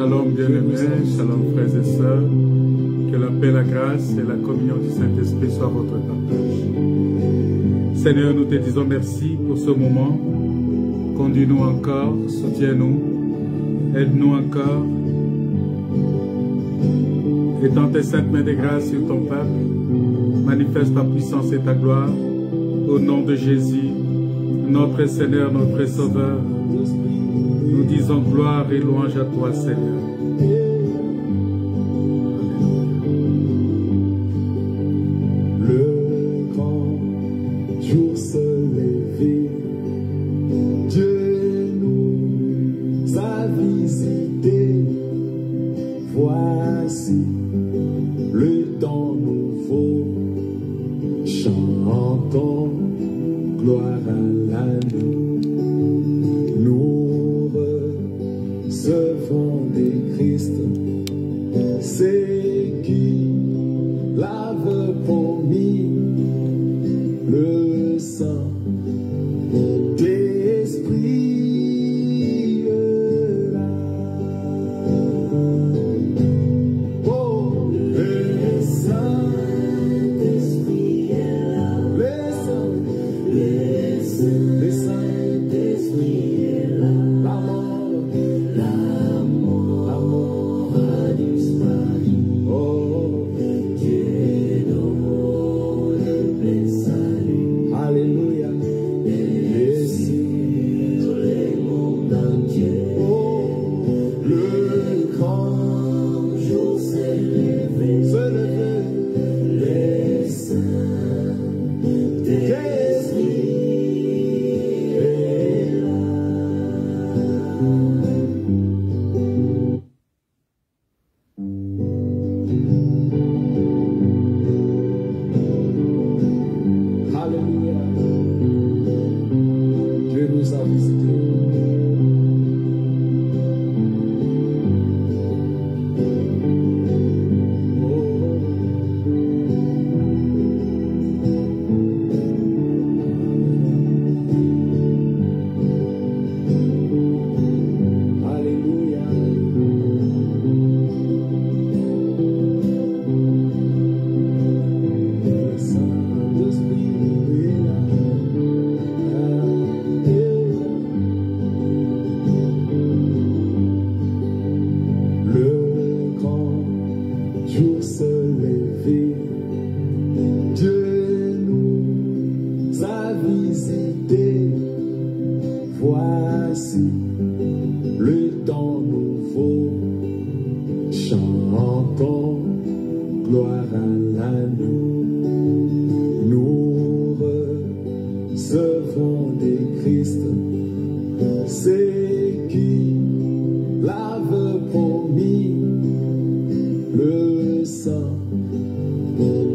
Shalom bien-aimés, shalom frères et sœurs, que la paix, la grâce et la communion du Saint-Esprit soient votre partage. Seigneur, nous te disons merci pour ce moment. Conduis-nous encore, soutiens-nous, aide-nous encore. Étends tes saintes mains de grâce sur ton peuple, manifeste ta puissance et ta gloire, au nom de Jésus, notre Seigneur, notre Sauveur. Nous disons gloire et louange à toi, Seigneur. Le grand jour se lever, Dieu nous a visités. Voici le temps nouveau, chantons gloire à l'agneau. Recevons des Christ, c'est qui l'avait promis, le sang d'esprit là. Oh, le Saint-Esprit est là. Le Saint-Esprit est là. La mort a disparu. Oh, Dieu donne le plein salut. Alléluia. Et sur les mondes entiers. Oh, le grand jour s'est levé. Les saints d'esprit est là. Alléluia. Dieu nous a visités. Alléluia. Le Saint-Esprit est là. Le grand jour se lever, Dieu nous a visités. Voici le temps nouveau, chantons gloire à l'agneau. Nous recevons des Christ, c'est qui l'avait promis, le sang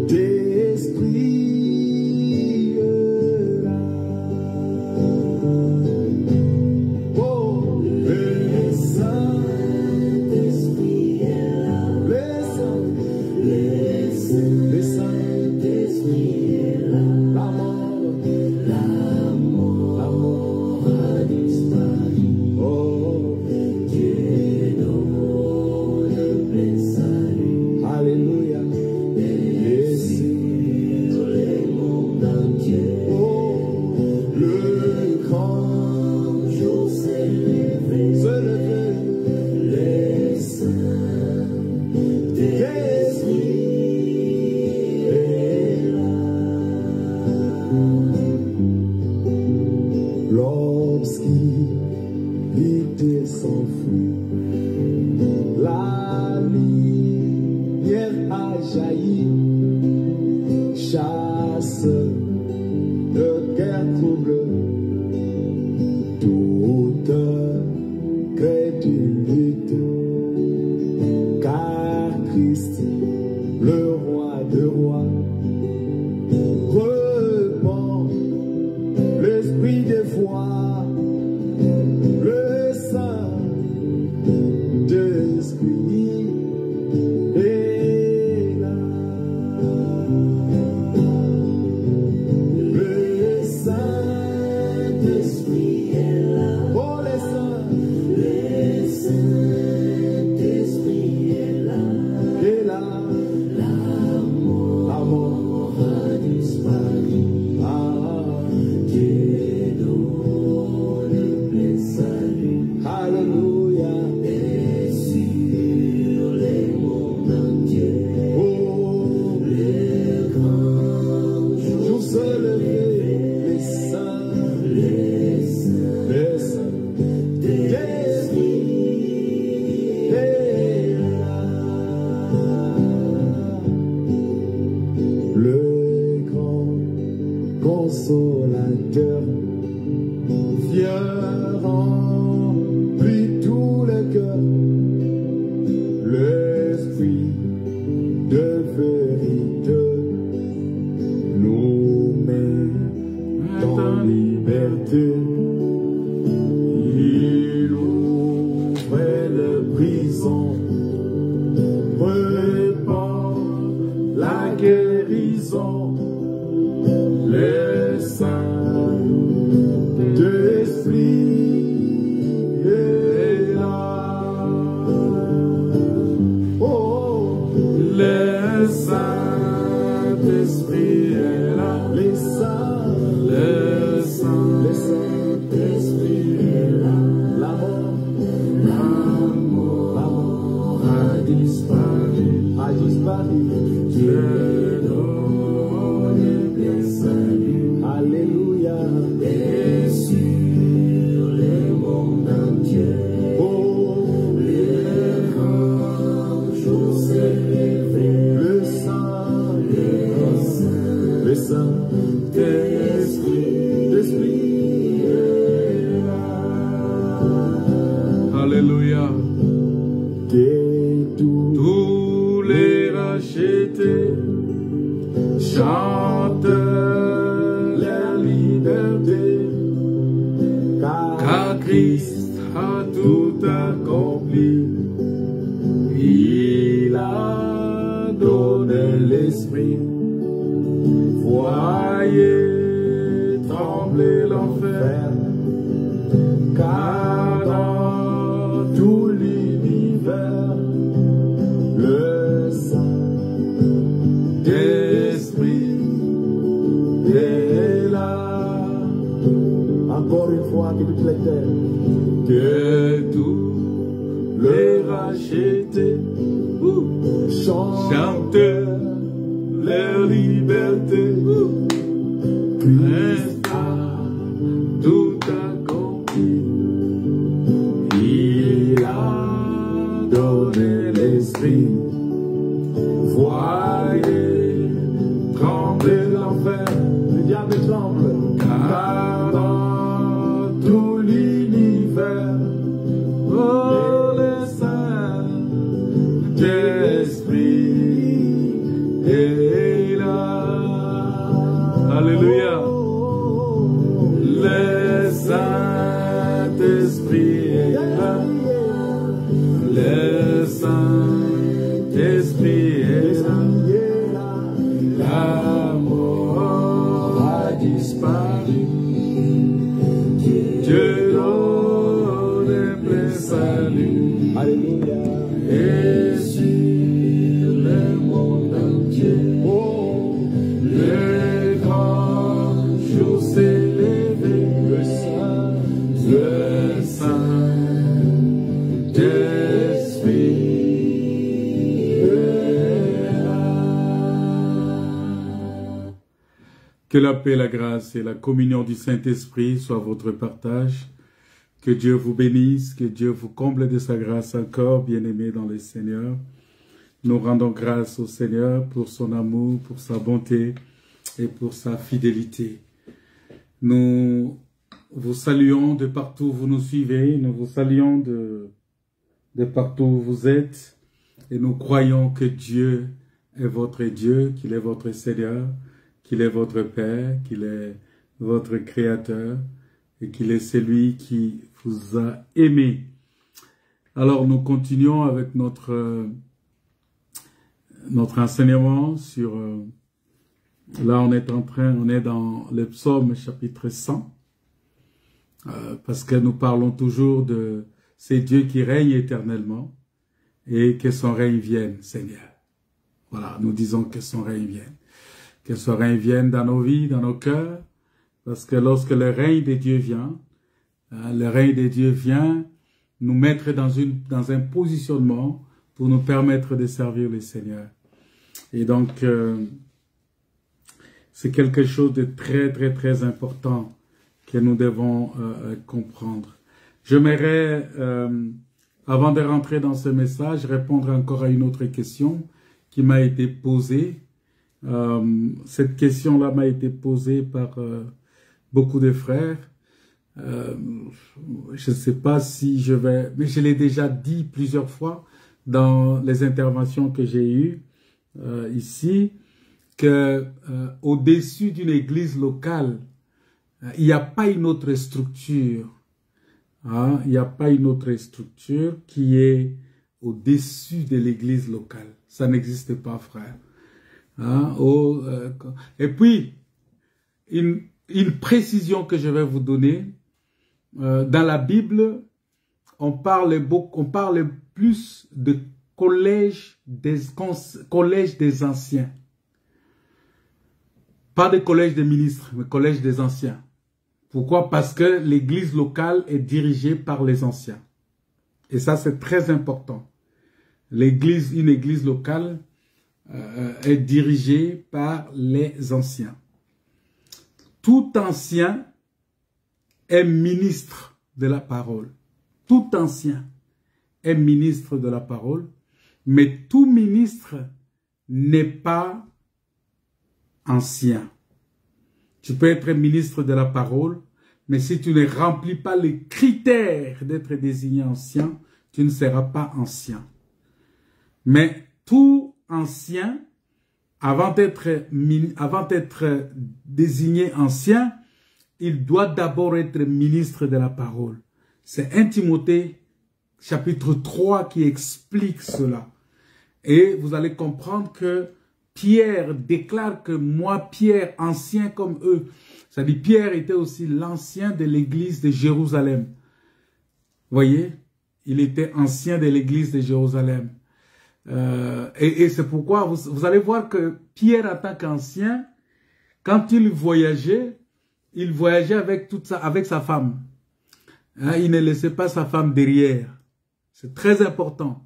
d'esprit là. Oh, le Saint-Esprit est là. Le Saint-Esprit est là. La mort a disparu. Oh, Dieu donne le plein salut. Alléluia. Et sur les mondes entiers. Oh, le grand jour s'est levé. Les saints d'esprit est là. L'obscurité s'enfuit, la lumière a jailli, chasse de guerre trouble, toute crédulité, car Christ, le roi de rois, repent l'esprit des foi, le Saint-Esprit est là. Le Saint-Esprit est là. Oh, le Saint-Esprit prison, répand la guérison, le Saint-Esprit est là. Oh, le Saint-Esprit est là. Le Saint-Esprit est là. La mort a disparu. Dieu donne bien salut. Alléluia. Et sur le monde entier, oh, les grands jours s'élèvent. Le Saint-Esprit est là. Alléluia. Tous les rachetés chantent la liberté, car Christ a tout accompli. Il a donné l'esprit. Voyez trembler l'enfer, car dans tout l'univers, le Saint-Esprit est là. Encore une fois, que toutes les terres, que tous les rachetés chantent leur liberté. Christ a tout accompli. Il a donné l'esprit. Voyez trembler l'enfer. Le diable tremble. Car dans tout l'univers, oh, le Saint-Esprit est là. Alléluia. Le Saint-Esprit est là. Le Saint-Esprit est là. La mort a disparu. Dieu donne un plein salut. Alléluia. Et sur le monde entier, oh, le grand jour s'est levé. Le Saint-Esprit est là. Que la paix, la grâce et la communion du Saint-Esprit soient votre partage. Que Dieu vous bénisse, que Dieu vous comble de sa grâce encore, bien-aimés dans le Seigneur. Nous rendons grâce au Seigneur pour son amour, pour sa bonté et pour sa fidélité. Nous vous saluons de partout où vous nous suivez, nous vous saluons de partout où vous êtes et nous croyons que Dieu est votre Dieu, qu'il est votre Seigneur, qu'il est votre Père, qu'il est votre Créateur et qu'il est celui qui vous a aimé. Alors nous continuons avec notre enseignement sur... là on est dans le psaume chapitre 100, parce que nous parlons toujours de ces dieux qui règnent éternellement et que son règne vienne, Seigneur. Voilà, nous disons que son règne vienne. Que son règne vienne dans nos vies, dans nos cœurs, parce que lorsque le règne de Dieu vient, le règne de Dieu vient nous mettre dans un positionnement pour nous permettre de servir le Seigneur. Et donc, c'est quelque chose de très, très, très important que nous devons comprendre. J'aimerais, avant de rentrer dans ce message, répondre encore à une autre question qui m'a été posée. Cette question-là m'a été posée par beaucoup de frères. Je ne sais pas si je vais... Mais je l'ai déjà dit plusieurs fois dans les interventions que j'ai eues ici, que au-dessus d'une église locale, il n'y a pas une autre structure. Hein, il n'y a pas une autre structure qui est au-dessus de l'église locale. Ça n'existe pas, frère. Hein? Et puis, une précision que je vais vous donner. Dans la Bible, on parle plus de collège des anciens. Pas de collège des ministres, mais collège des anciens. Pourquoi? Parce que l'église locale est dirigée par les anciens. Et ça, c'est très important. Une église locale est dirigée par les anciens. Tout ancien est ministre de la parole. Tout ancien est ministre de la parole, mais tout ministre n'est pas ancien. Tu peux être ministre de la parole, mais si tu ne remplis pas les critères d'être désigné ancien, tu ne seras pas ancien. Mais tout ancien, avant d'être désigné ancien, il doit d'abord être ministre de la parole. C'est 1 Timothée chapitre 3 qui explique cela. Et vous allez comprendre que Pierre déclare que moi, Pierre, ancien comme eux, c'est-à-dire Pierre était aussi l'ancien de l'église de Jérusalem. Vous voyez, il était ancien de l'église de Jérusalem. Et c'est pourquoi vous allez voir que Pierre, en tant qu'ancien, quand il voyageait avec sa femme. Hein, il ne laissait pas sa femme derrière. C'est très important.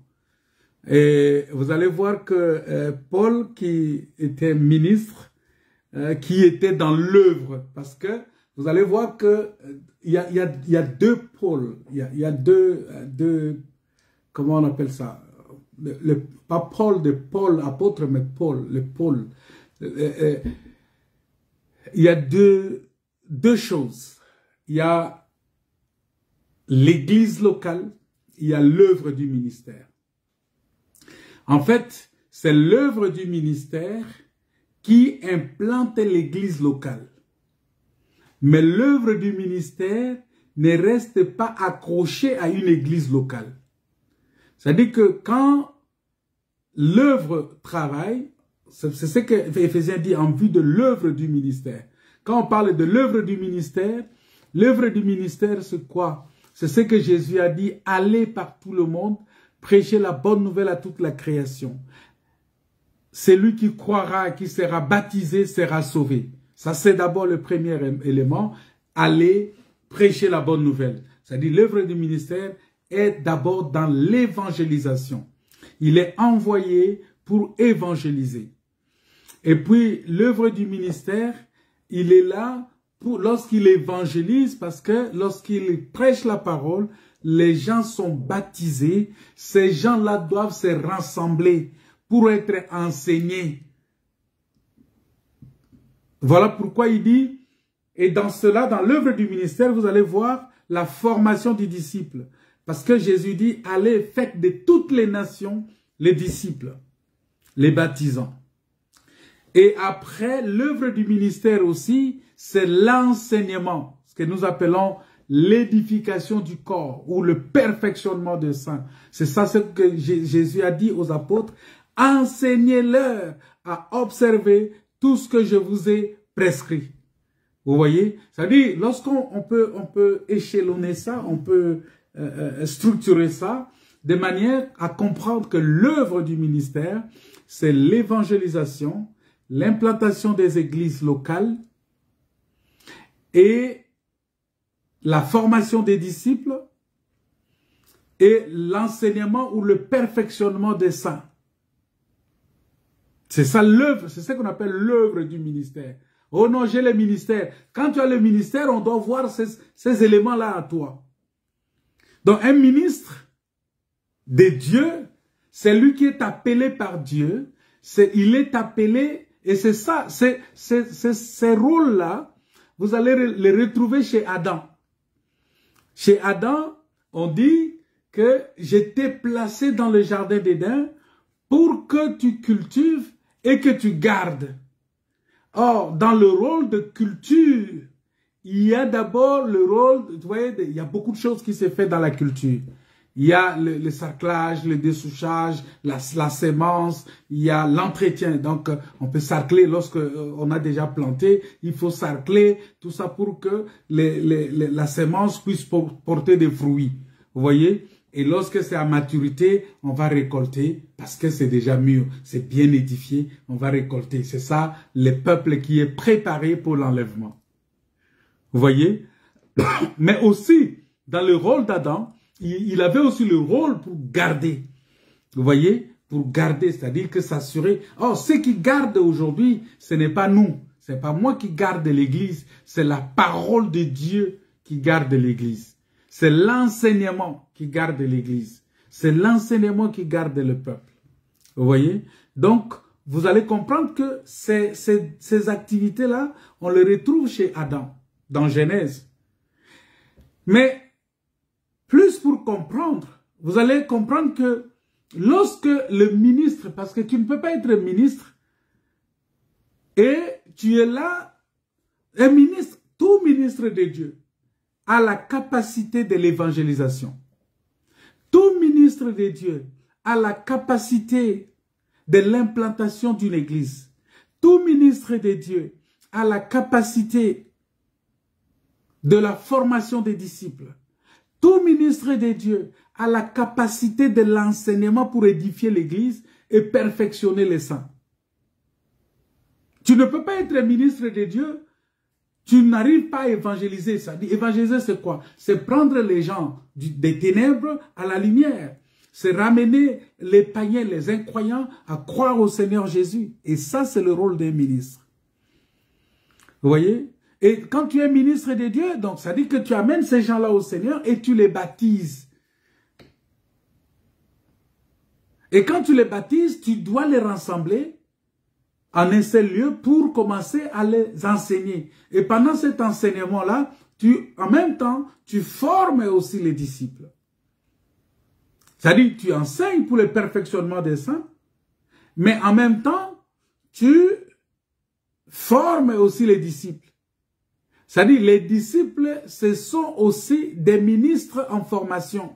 Et vous allez voir que Paul, qui était ministre, qui était dans l'œuvre, parce que vous allez voir que il y a deux pôles, il y a deux, comment on appelle ça, pas Paul de Paul apôtre, mais Paul, le Paul. Il y a deux choses. Il y a l'église locale, il y a l'œuvre du ministère. En fait, c'est l'œuvre du ministère qui implante l'église locale. Mais l'œuvre du ministère ne reste pas accrochée à une église locale. C'est-à-dire que quand l'œuvre travaille, c'est ce que Éphésiens dit en vue de l'œuvre du ministère. Quand on parle de l'œuvre du ministère, c'est quoi? C'est ce que Jésus a dit, allez par tout le monde, prêcher la bonne nouvelle à toute la création. Celui qui croira, qui sera baptisé, sera sauvé. Ça, c'est d'abord le premier élément, aller prêcher la bonne nouvelle. C'est-à-dire l'œuvre du ministère est d'abord dans l'évangélisation. Il est envoyé pour évangéliser. Et puis, l'œuvre du ministère, il est là lorsqu'il évangélise, parce que lorsqu'il prêche la parole, les gens sont baptisés. Ces gens-là doivent se rassembler pour être enseignés. Voilà pourquoi il dit, et dans cela, dans l'œuvre du ministère, vous allez voir la formation du disciple. Parce que Jésus dit, allez, faites de toutes les nations les disciples, les baptisants. Et après, l'œuvre du ministère aussi, c'est l'enseignement, ce que nous appelons l'édification du corps ou le perfectionnement des saints. C'est ça ce que Jésus a dit aux apôtres. Enseignez-leur à observer tout ce que je vous ai prescrit. Vous voyez? C'est-à-dire, lorsqu'on peut échelonner ça, on peut structurer ça de manière à comprendre que l'œuvre du ministère, c'est l'évangélisation, l'implantation des églises locales et la formation des disciples et l'enseignement ou le perfectionnement des saints. C'est ça l'œuvre, c'est ce qu'on appelle l'œuvre du ministère. Oh non, j'ai le ministère. Quand tu as le ministère, on doit voir ces éléments-là à toi. Donc un ministre de Dieu, c'est lui qui est appelé par Dieu. Il est appelé, et c'est ça, ces rôles-là, vous allez les retrouver chez Adam. Chez Adam, on dit que j'étais placé dans le jardin d'Éden pour que tu cultives et que tu gardes. Or, dans le rôle de culture, il y a d'abord le rôle, vous voyez, il y a beaucoup de choses qui se fait dans la culture. Il y a le sarclage, le dessouchage, la sémence, il y a l'entretien. Donc, on peut sarcler lorsque on a déjà planté. Il faut sarcler, tout ça pour que la sémence puisse porter des fruits. Vous voyez? Et lorsque c'est à maturité, on va récolter parce que c'est déjà mûr, c'est bien édifié, on va récolter. C'est ça, le peuple qui est préparé pour l'enlèvement. Vous voyez? Mais aussi, dans le rôle d'Adam, il avait aussi le rôle pour garder. Vous voyez? Pour garder, c'est-à-dire que s'assurer. Oh, ceux qui gardent aujourd'hui, ce n'est pas nous. Ce n'est pas moi qui garde l'église. C'est la parole de Dieu qui garde l'église. C'est l'enseignement qui garde l'église. C'est l'enseignement qui garde le peuple. Vous voyez? Donc, vous allez comprendre que ces activités-là, on les retrouve chez Adam, dans Genèse. Mais, plus pour comprendre, vous allez comprendre que lorsque le ministre, parce que tu ne peux pas être ministre, et tu es là, un ministre, tout ministre de Dieu, a la capacité de l'évangélisation. Tout ministre de Dieu a la capacité de l'implantation d'une église. Tout ministre de Dieu a la capacité de la formation des disciples. Tout ministre de Dieu a la capacité de l'enseignement pour édifier l'église et perfectionner les saints. Tu ne peux pas être ministre de Dieu, tu n'arrives pas à évangéliser. Ça dit, évangéliser c'est quoi? C'est prendre les gens des ténèbres à la lumière. C'est ramener les païens, les incroyants à croire au Seigneur Jésus. Et ça, c'est le rôle d'un ministre. Vous voyez? Et quand tu es ministre de Dieu, donc ça dit que tu amènes ces gens-là au Seigneur et tu les baptises. Et quand tu les baptises, tu dois les rassembler en un seul lieu pour commencer à les enseigner. Et pendant cet enseignement-là, en même temps, tu formes aussi les disciples. C'est-à-dire, tu enseignes pour le perfectionnement des saints, mais en même temps, tu formes aussi les disciples. C'est-à-dire, les disciples, ce sont aussi des ministres en formation.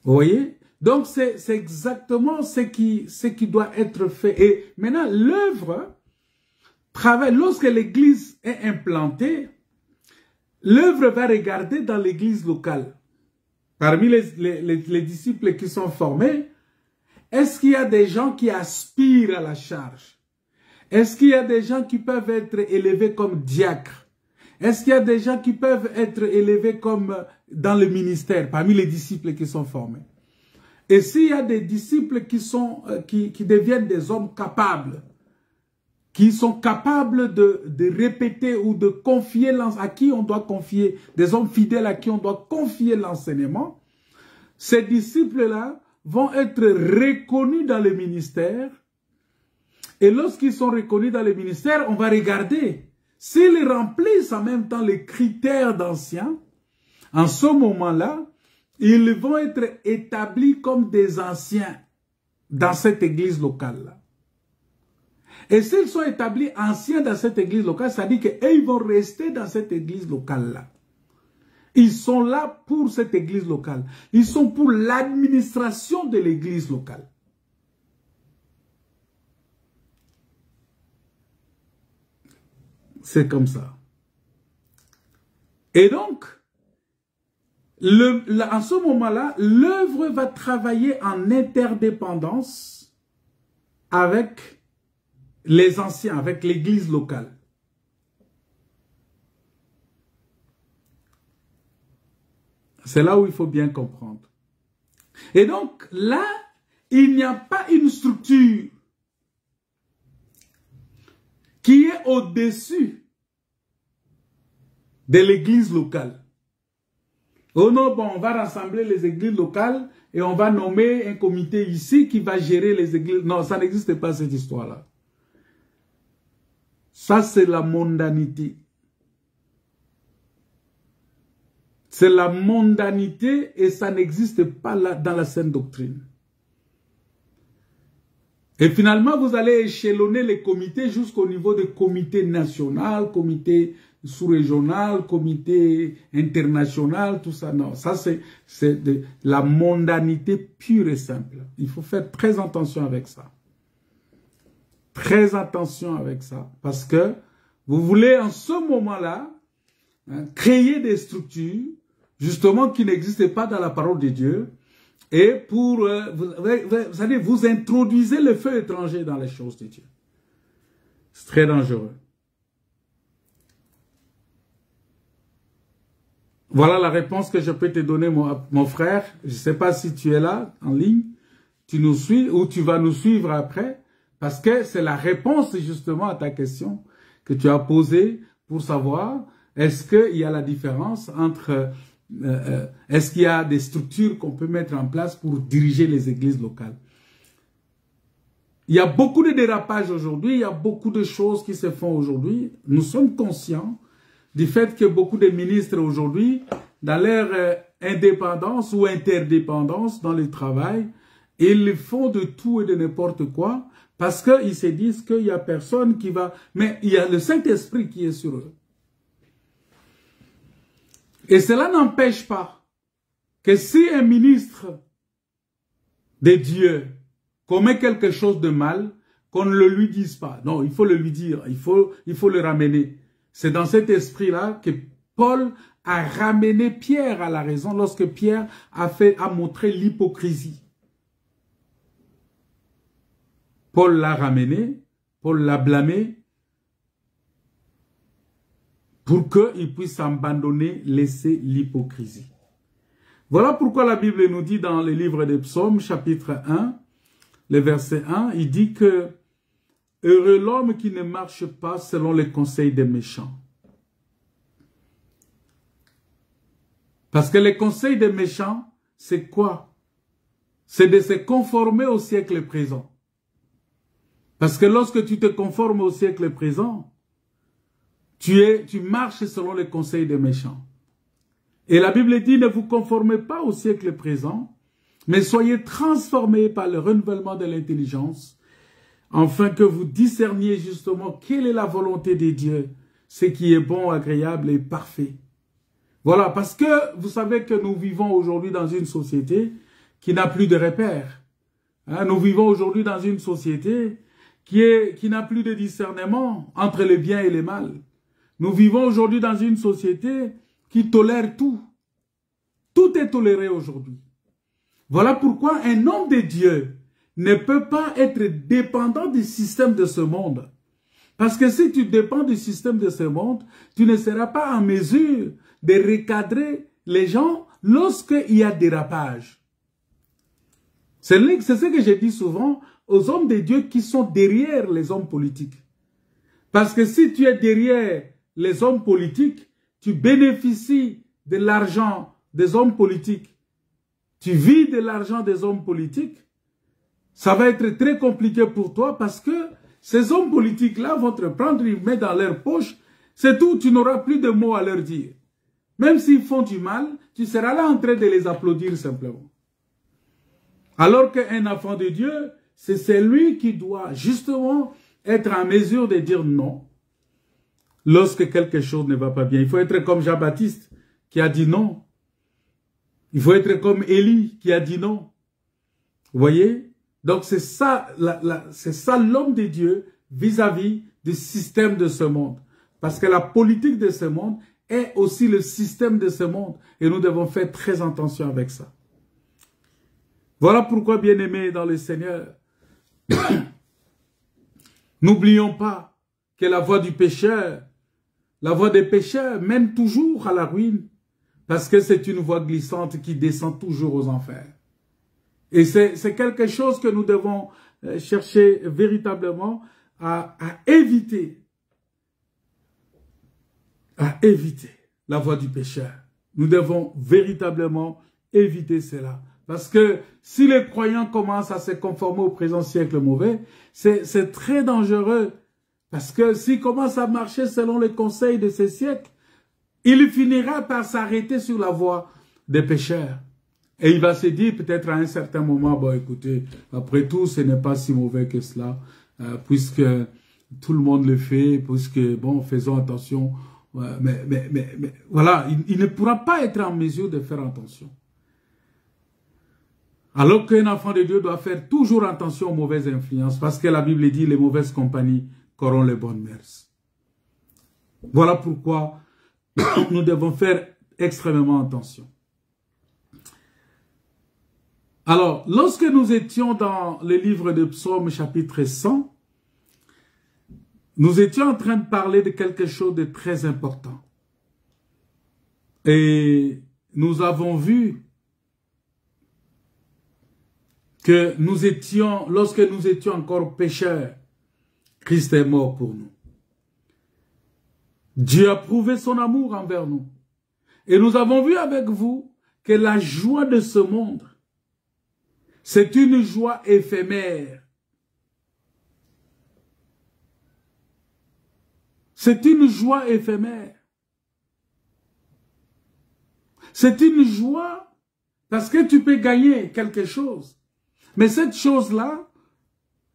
Vous voyez? Donc, c'est exactement ce qui doit être fait. Et maintenant, l'œuvre travaille, lorsque l'église est implantée, l'œuvre va regarder dans l'église locale. Parmi les disciples qui sont formés, est-ce qu'il y a des gens qui aspirent à la charge? Est-ce qu'il y a des gens qui peuvent être élevés comme diacres? Est-ce qu'il y a des gens qui peuvent être élevés comme dans le ministère, parmi les disciples qui sont formés? Et s'il y a des disciples qui deviennent des hommes capables, qui sont capables de répéter ou de confier, à qui on doit confier, des hommes fidèles à qui on doit confier l'enseignement, ces disciples-là vont être reconnus dans le ministère. Et lorsqu'ils sont reconnus dans le ministère, on va regarder s'ils remplissent en même temps les critères d'anciens. En ce moment-là, ils vont être établis comme des anciens dans cette église locale-là. Et s'ils sont établis anciens dans cette église locale, ça dit qu'ils vont rester dans cette église locale-là. Ils sont là pour cette église locale. Ils sont pour l'administration de l'église locale. C'est comme ça. Et donc, en ce moment-là, l'œuvre va travailler en interdépendance avec les anciens, avec l'église locale. C'est là où il faut bien comprendre. Et donc, là, il n'y a pas une structure qui est au-dessus de l'église locale. Oh non, bon, on va rassembler les églises locales et on va nommer un comité ici qui va gérer les églises. Non, ça n'existe pas cette histoire-là. Ça, c'est la mondanité. C'est la mondanité et ça n'existe pas là dans la saine doctrine. Et finalement, vous allez échelonner les comités jusqu'au niveau de comité national, comité sous-régional, comité international, tout ça. Non, ça c'est de la mondanité pure et simple. Il faut faire très attention avec ça. Très attention avec ça. Parce que vous voulez en ce moment-là créer des structures justement qui n'existaient pas dans la parole de Dieu. Et pour, vous savez, vous introduisez le feu étranger dans les choses de Dieu. C'est très dangereux. Voilà la réponse que je peux te donner, mon frère. Je ne sais pas si tu es là, en ligne. Tu nous suis ou tu vas nous suivre après. Parce que c'est la réponse justement à ta question que tu as posée pour savoir est-ce qu'il y a la différence entre... est-ce qu'il y a des structures qu'on peut mettre en place pour diriger les églises locales? Il y a beaucoup de dérapages aujourd'hui, il y a beaucoup de choses qui se font aujourd'hui. Nous sommes conscients du fait que beaucoup de ministres aujourd'hui, dans leur indépendance ou interdépendance dans le travail, ils font de tout et de n'importe quoi parce qu'ils se disent qu'il n'y a personne qui va... Mais il y a le Saint-Esprit qui est sur eux. Et cela n'empêche pas que si un ministre de Dieu commet quelque chose de mal, qu'on ne le lui dise pas. Non, il faut le lui dire, il faut le ramener. C'est dans cet esprit-là que Paul a ramené Pierre à la raison lorsque Pierre a montré l'hypocrisie. Paul l'a ramené, Paul l'a blâmé, pour qu'il puisse abandonner, laisser l'hypocrisie. Voilà pourquoi la Bible nous dit dans le livre des Psaumes, chapitre 1, le verset 1, il dit que « Heureux l'homme qui ne marche pas selon les conseils des méchants. » Parce que les conseils des méchants, c'est quoi? C'est de se conformer au siècle présent. Parce que lorsque tu te conformes au siècle présent, tu marches selon les conseils des méchants. Et la Bible dit, ne vous conformez pas au siècle présent, mais soyez transformés par le renouvellement de l'intelligence, afin que vous discerniez justement quelle est la volonté de Dieu, ce qui est bon, agréable et parfait. Voilà, parce que vous savez que nous vivons aujourd'hui dans une société qui n'a plus de repères. Nous vivons aujourd'hui dans une société qui n'a plus de discernement entre le bien et le mal. Nous vivons aujourd'hui dans une société qui tolère tout. Tout est toléré aujourd'hui. Voilà pourquoi un homme de Dieu ne peut pas être dépendant du système de ce monde. Parce que si tu dépends du système de ce monde, tu ne seras pas en mesure de recadrer les gens lorsqu'il y a dérapage. C'est ce que je dis souvent aux hommes de Dieu qui sont derrière les hommes politiques. Parce que si tu es derrière les hommes politiques, tu bénéficies de l'argent des hommes politiques, tu vis de l'argent des hommes politiques, ça va être très compliqué pour toi parce que ces hommes politiques-là vont te prendre une main dans leur poche, c'est tout, tu n'auras plus de mots à leur dire. Même s'ils font du mal, tu seras là en train de les applaudir simplement. Alors qu'un enfant de Dieu, c'est celui qui doit justement être en mesure de dire non lorsque quelque chose ne va pas bien. Il faut être comme Jean-Baptiste qui a dit non. Il faut être comme Élie qui a dit non. Vous voyez? Donc c'est ça l'homme de Dieu vis-à-vis du système de ce monde. Parce que la politique de ce monde est aussi le système de ce monde. Et nous devons faire très attention avec ça. Voilà pourquoi, bien-aimés dans le Seigneur, n'oublions pas que la voie du pécheur, la voie des pécheurs mène toujours à la ruine. Parce que c'est une voie glissante qui descend toujours aux enfers. Et c'est quelque chose que nous devons chercher véritablement à éviter. À éviter la voie du pécheur. Nous devons véritablement éviter cela. Parce que si les croyants commencent à se conformer au présent siècle mauvais, c'est très dangereux. Parce que s'ils commencent à marcher selon les conseils de ces siècles, il finira par s'arrêter sur la voie des pécheurs. Et il va se dire peut-être à un certain moment, bon écoutez, après tout, ce n'est pas si mauvais que cela, puisque tout le monde le fait, puisque bon, faisons attention voilà, il ne pourra pas être en mesure de faire attention. Alors qu'un enfant de Dieu doit faire toujours attention aux mauvaises influences, parce que la Bible dit les mauvaises compagnies corrompent les bonnes mœurs. Voilà pourquoi nous devons faire extrêmement attention. Alors, lorsque nous étions dans le livre de Psaumes chapitre 100, nous étions en train de parler de quelque chose de très important. Et nous avons vu que lorsque nous étions encore pécheurs, Christ est mort pour nous. Dieu a prouvé son amour envers nous. Et nous avons vu avec vous que la joie de ce monde, c'est une joie éphémère. C'est une joie éphémère. C'est une joie parce que tu peux gagner quelque chose. Mais cette chose-là,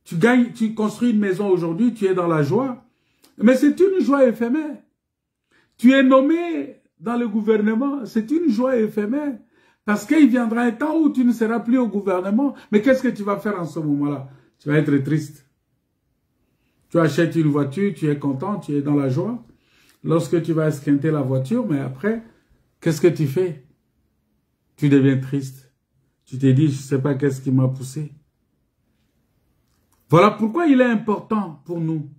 tu construis une maison aujourd'hui, tu es dans la joie. Mais c'est une joie éphémère. Tu es nommé dans le gouvernement, c'est une joie éphémère. Parce qu'il viendra un temps où tu ne seras plus au gouvernement. Mais qu'est-ce que tu vas faire en ce moment-là? Tu vas être triste. Tu achètes une voiture, tu es content, tu es dans la joie. Lorsque tu vas esquinter la voiture, mais après, qu'est-ce que tu fais? Tu deviens triste. Tu te dis, je ne sais pas qu'est-ce qui m'a poussé. Voilà pourquoi il est important pour nous.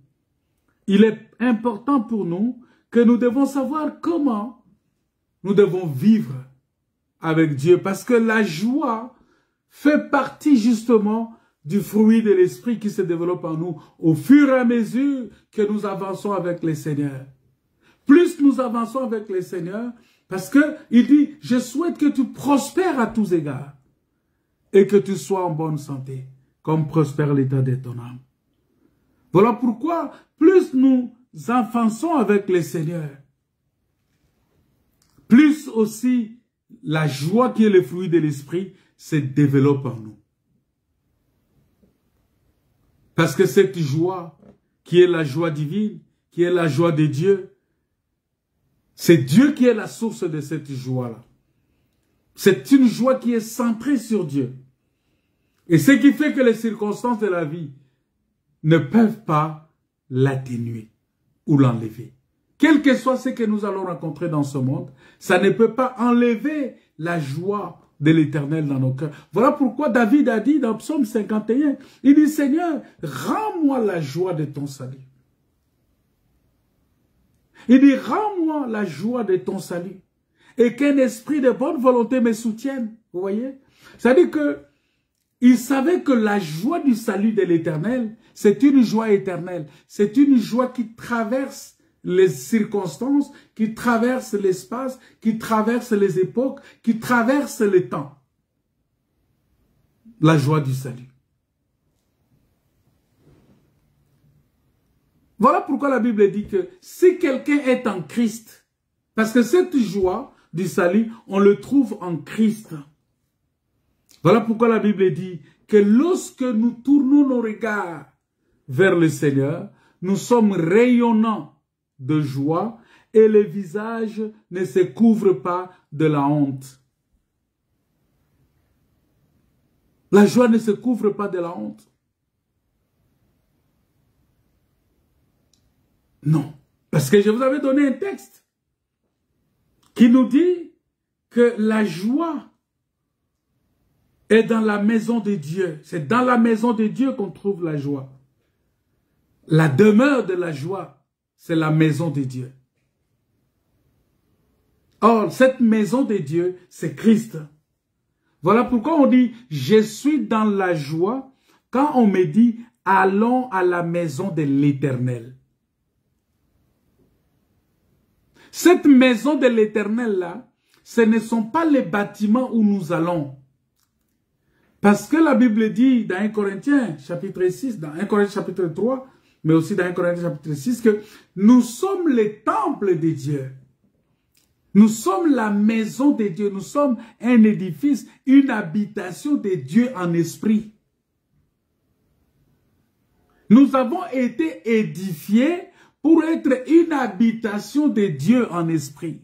Il est important pour nous que nous devons savoir comment nous devons vivre avec Dieu. Parce que la joie fait partie justement du fruit de l'esprit qui se développe en nous au fur et à mesure que nous avançons avec le Seigneur. Plus nous avançons avec le Seigneur, parce que il dit, je souhaite que tu prospères à tous égards et que tu sois en bonne santé, comme prospère l'état de ton âme. Voilà pourquoi, plus nous avançons avec le Seigneur, plus aussi la joie qui est le fruit de l'esprit se développe en nous. Parce que cette joie, qui est la joie divine, qui est la joie de Dieu, c'est Dieu qui est la source de cette joie-là. C'est une joie qui est centrée sur Dieu. Et ce qui fait que les circonstances de la vie ne peuvent pas l'atténuer ou l'enlever. Quel que soit ce que nous allons rencontrer dans ce monde, ça ne peut pas enlever la joie de l'Éternel dans nos cœurs. Voilà pourquoi David a dit dans Psaume 51, il dit, Seigneur, rends-moi la joie de ton salut. Il dit, rends-moi la joie de ton salut et qu'un esprit de bonne volonté me soutienne. Vous voyez? C'est-à-dire que il savait que la joie du salut de l'Éternel, c'est une joie éternelle. C'est une joie qui traverse les circonstances, qui traverse l'espace, qui traverse les époques, qui traverse le temps. La joie du salut. Voilà pourquoi la Bible dit que si quelqu'un est en Christ, parce que cette joie du salut, on le trouve en Christ. Voilà pourquoi la Bible dit que lorsque nous tournons nos regards vers le Seigneur, nous sommes rayonnants de joie et le visage ne se couvre pas de la honte. La joie ne se couvre pas de la honte. Non. Parce que je vous avais donné un texte qui nous dit que la joie est dans la maison de Dieu. C'est dans la maison de Dieu qu'on trouve la joie. La demeure de la joie, c'est la maison de Dieu. Or, cette maison de Dieu, c'est Christ. Voilà pourquoi on dit, je suis dans la joie quand on me dit, allons à la maison de l'Éternel. Cette maison de l'Éternel là, ce ne sont pas les bâtiments où nous allons. Parce que la Bible dit dans 1 Corinthiens chapitre 6, dans 1 Corinthiens chapitre 3, mais aussi dans 1 Corinthiens chapitre 6, que nous sommes les temples de Dieu. Nous sommes la maison de Dieu. Nous sommes un édifice, une habitation de Dieu en esprit. Nous avons été édifiés pour être une habitation de Dieu en esprit.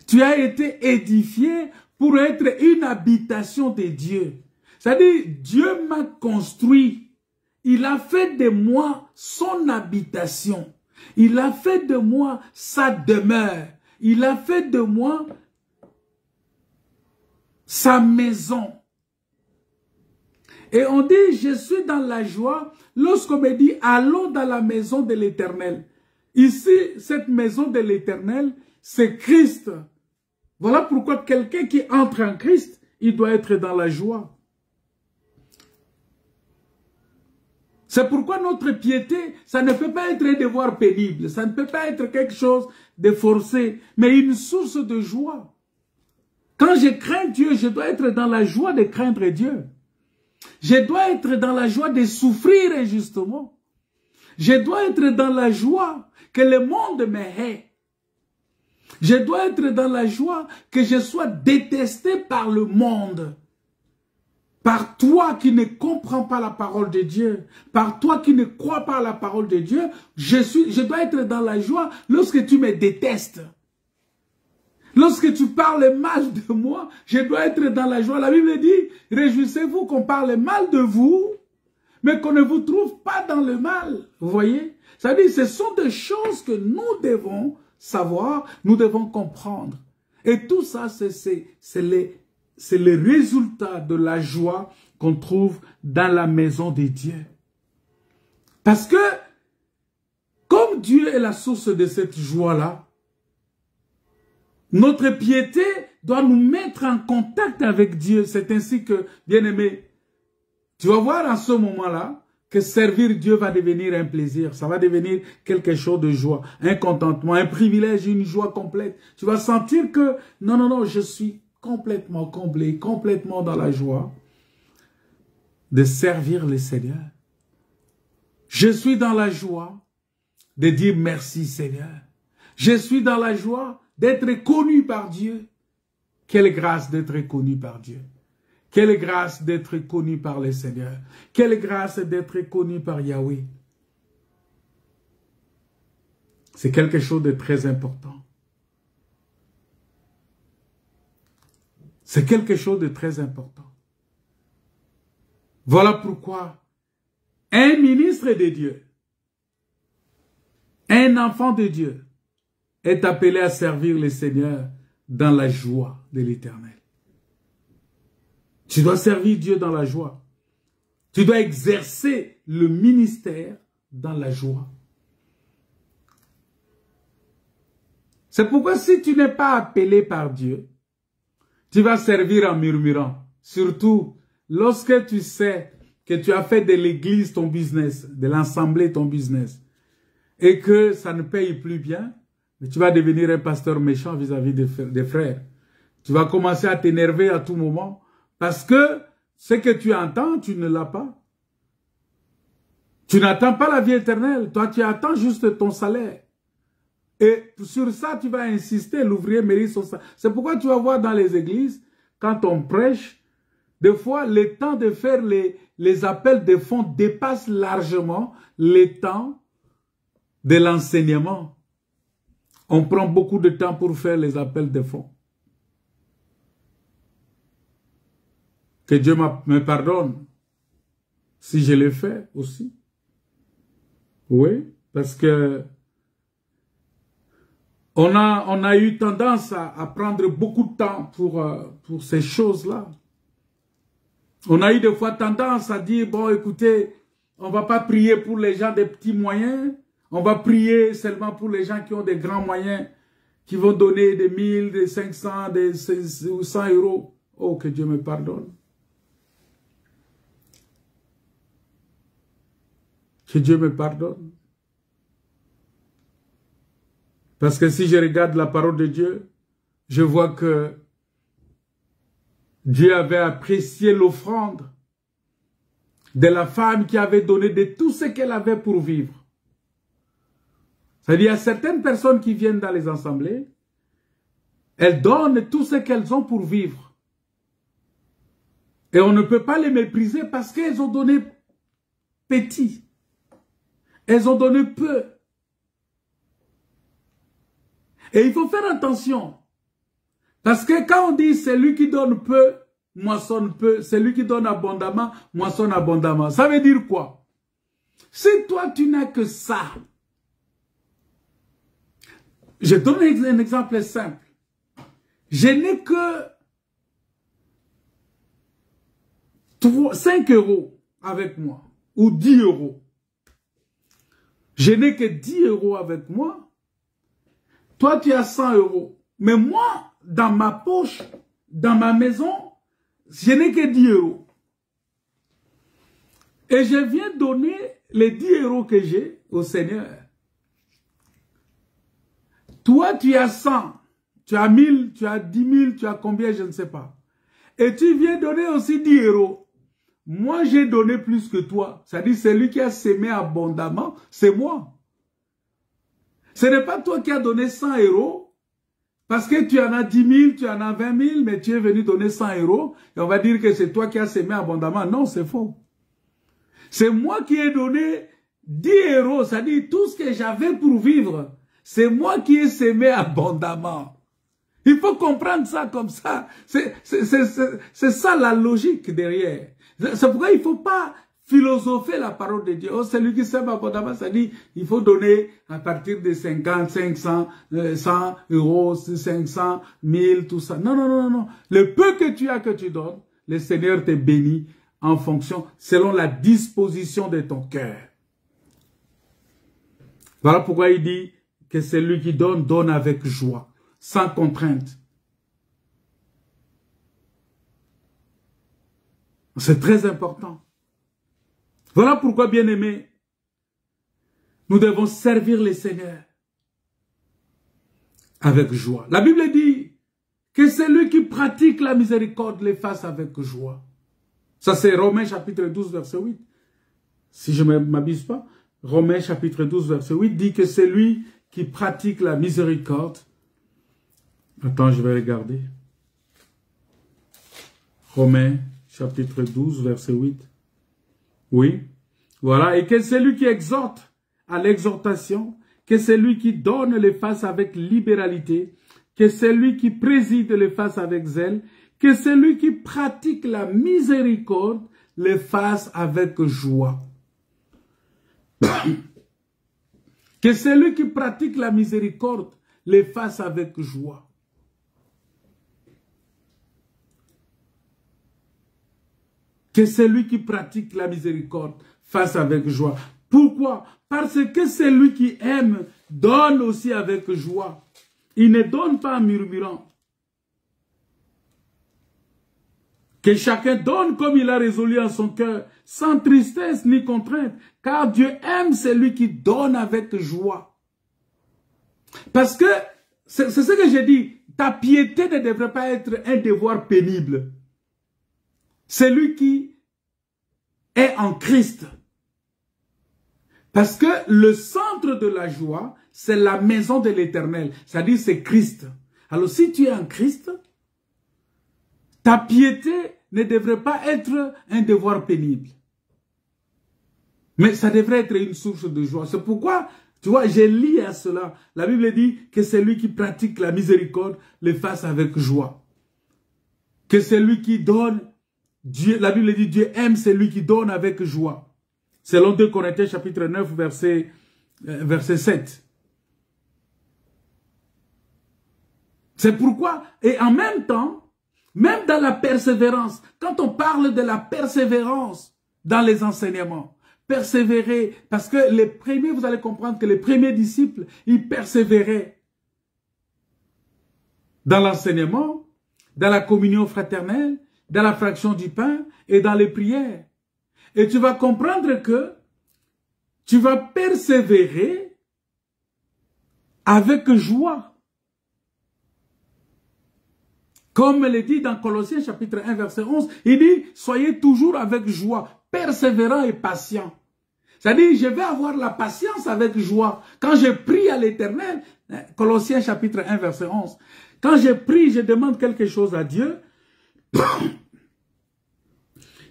Tu as été édifié pour être une habitation de Dieu. C'est-à-dire, Dieu m'a construit. Il a fait de moi son habitation. Il a fait de moi sa demeure. Il a fait de moi sa maison. Et on dit, je suis dans la joie lorsqu'on me dit, allons dans la maison de l'Éternel. Ici, cette maison de l'Éternel, c'est Christ. Voilà pourquoi quelqu'un qui entre en Christ, il doit être dans la joie. C'est pourquoi notre piété, ça ne peut pas être un devoir pénible, ça ne peut pas être quelque chose de forcé, mais une source de joie. Quand je crains Dieu, je dois être dans la joie de craindre Dieu. Je dois être dans la joie de souffrir injustement. Je dois être dans la joie que le monde me hait. Je dois être dans la joie que je sois détesté par le monde. Par toi qui ne comprends pas la parole de Dieu, par toi qui ne crois pas à la parole de Dieu, je dois être dans la joie lorsque tu me détestes. Lorsque tu parles mal de moi, je dois être dans la joie. La Bible dit, réjouissez-vous qu'on parle mal de vous, mais qu'on ne vous trouve pas dans le mal. Vous voyez? Ça veut dire, ce sont des choses que nous devons savoir, nous devons comprendre. Et tout ça, c'est le résultat de la joie qu'on trouve dans la maison de Dieu. Parce que, comme Dieu est la source de cette joie-là, notre piété doit nous mettre en contact avec Dieu. C'est ainsi que, bien-aimé, tu vas voir en ce moment-là que servir Dieu va devenir un plaisir. Ça va devenir quelque chose de joie, un contentement, un privilège, une joie complète. Tu vas sentir que, non, je suis complètement comblé, complètement dans la joie de servir le Seigneur. Je suis dans la joie de dire merci Seigneur. Je suis dans la joie d'être connu par Dieu. Quelle grâce d'être connu par Dieu. Quelle grâce d'être connu par le Seigneur. Quelle grâce d'être connu par Yahweh. C'est quelque chose de très important. C'est quelque chose de très important. Voilà pourquoi un ministre de Dieu, un enfant de Dieu, est appelé à servir le Seigneur dans la joie de l'Éternel. Tu dois servir Dieu dans la joie. Tu dois exercer le ministère dans la joie. C'est pourquoi si tu n'es pas appelé par Dieu, tu vas servir en murmurant. Surtout lorsque tu sais que tu as fait de l'église ton business, de l'assemblée ton business, et que ça ne paye plus bien, mais tu vas devenir un pasteur méchant vis-à-vis des frères. Tu vas commencer à t'énerver à tout moment parce que ce que tu entends, tu ne l'as pas. Tu n'attends pas la vie éternelle. Toi, tu attends juste ton salaire. Et sur ça, tu vas insister, l'ouvrier mérite son salaire. C'est pourquoi tu vas voir dans les églises, quand on prêche, des fois, le temps de faire les appels de fonds dépasse largement le temps de l'enseignement. On prend beaucoup de temps pour faire les appels de fonds. Que Dieu me pardonne si je l'ai fait aussi. Oui, parce que on a eu tendance à prendre beaucoup de temps pour ces choses-là. On a eu des fois tendance à dire, bon, écoutez, on ne va pas prier pour les gens des petits moyens, on va prier seulement pour les gens qui ont des grands moyens, qui vont donner des 1000, des 500, des 100 euros. Oh, que Dieu me pardonne. Que Dieu me pardonne. Parce que si je regarde la parole de Dieu, je vois que Dieu avait apprécié l'offrande de la femme qui avait donné de tout ce qu'elle avait pour vivre. C'est-à-dire, il y a certaines personnes qui viennent dans les assemblées, elles donnent tout ce qu'elles ont pour vivre. Et on ne peut pas les mépriser parce qu'elles ont donné petit. elles ont donné peu. Et il faut faire attention. Parce que quand on dit celui qui donne peu, moissonne peu, celui qui donne abondamment, moissonne abondamment. Ça veut dire quoi? Si toi tu n'as que ça, je donne un exemple simple. Je n'ai que 5 € avec moi, ou 10 €. Je n'ai que 10 € avec moi. Toi, tu as 100 €. Mais moi, dans ma poche, dans ma maison, je n'ai que 10 €. Et je viens donner les 10 € que j'ai au Seigneur. Toi, tu as 100, tu as 1000, tu as 10 000, tu as combien, je ne sais pas. Et tu viens donner aussi 10 €. Moi, j'ai donné plus que toi. C'est-à-dire, celui qui a sémé abondamment, c'est moi. Ce n'est pas toi qui as donné 100 € parce que tu en as 10 000, tu en as 20 000, mais tu es venu donner 100 € et on va dire que c'est toi qui as sémé abondamment. Non, c'est faux. C'est moi qui ai donné 10 €, c'est-à-dire tout ce que j'avais pour vivre. C'est moi qui ai sémé abondamment. Il faut comprendre ça comme ça. C'est ça la logique derrière. C'est pourquoi il ne faut pas philosopher la parole de Dieu. Oh, celui qui sème abondamment, ça dit il faut donner à partir de 50, 500, 100 €, 500, 1000, tout ça. Non, non, non, non. Le peu que tu as, que tu donnes, le Seigneur te bénit en fonction, selon la disposition de ton cœur. Voilà pourquoi il dit que celui qui donne, donne avec joie, sans contrainte. C'est très important. Voilà pourquoi, bien-aimés, nous devons servir le Seigneur avec joie. La Bible dit que celui qui pratique la miséricorde les fasse avec joie. Ça, c'est Romains chapitre 12, verset 8. Si je ne m'abuse pas, Romains chapitre 12, verset 8 dit que celui qui pratique la miséricorde... Attends, je vais regarder. Romains chapitre 12, verset 8. Oui, voilà. Et que celui qui exhorte à l'exhortation, que celui qui donne les fasse avec libéralité, que celui qui préside les fasse avec zèle, que celui qui pratique la miséricorde les fasse avec joie. Que celui qui pratique la miséricorde les fasse avec joie. Que celui qui pratique la miséricorde fasse avec joie. Pourquoi? Parce que celui qui aime donne aussi avec joie. Il ne donne pas en murmurant. Que chacun donne comme il a résolu en son cœur, sans tristesse ni contrainte, car Dieu aime celui qui donne avec joie. Parce que, c'est ce que j'ai dit, ta piété ne devrait pas être un devoir pénible. Celui qui est en Christ. Parce que le centre de la joie, c'est la maison de l'Éternel. C'est-à-dire, c'est Christ. Alors, si tu es en Christ, ta piété ne devrait pas être un devoir pénible. Mais ça devrait être une source de joie. C'est pourquoi, tu vois, j'ai lié à cela. La Bible dit que celui qui pratique la miséricorde le fasse avec joie. Que celui qui donne, Dieu, la Bible dit Dieu aime celui qui donne avec joie. Selon 2 Corinthiens chapitre 9 verset 7. C'est pourquoi, et en même temps, même dans la persévérance, quand on parle de la persévérance dans les enseignements, persévérer, parce que les premiers, vous allez comprendre que les premiers disciples, ils persévéraient dans l'enseignement, dans la communion fraternelle, dans la fraction du pain et dans les prières. Et tu vas comprendre que tu vas persévérer avec joie. Comme il est dit dans Colossiens chapitre 1 verset 11, il dit « Soyez toujours avec joie, persévérant et patient ». C'est-à-dire, je vais avoir la patience avec joie. Quand je prie à l'Éternel, Colossiens chapitre 1 verset 11, quand je prie, je demande quelque chose à Dieu,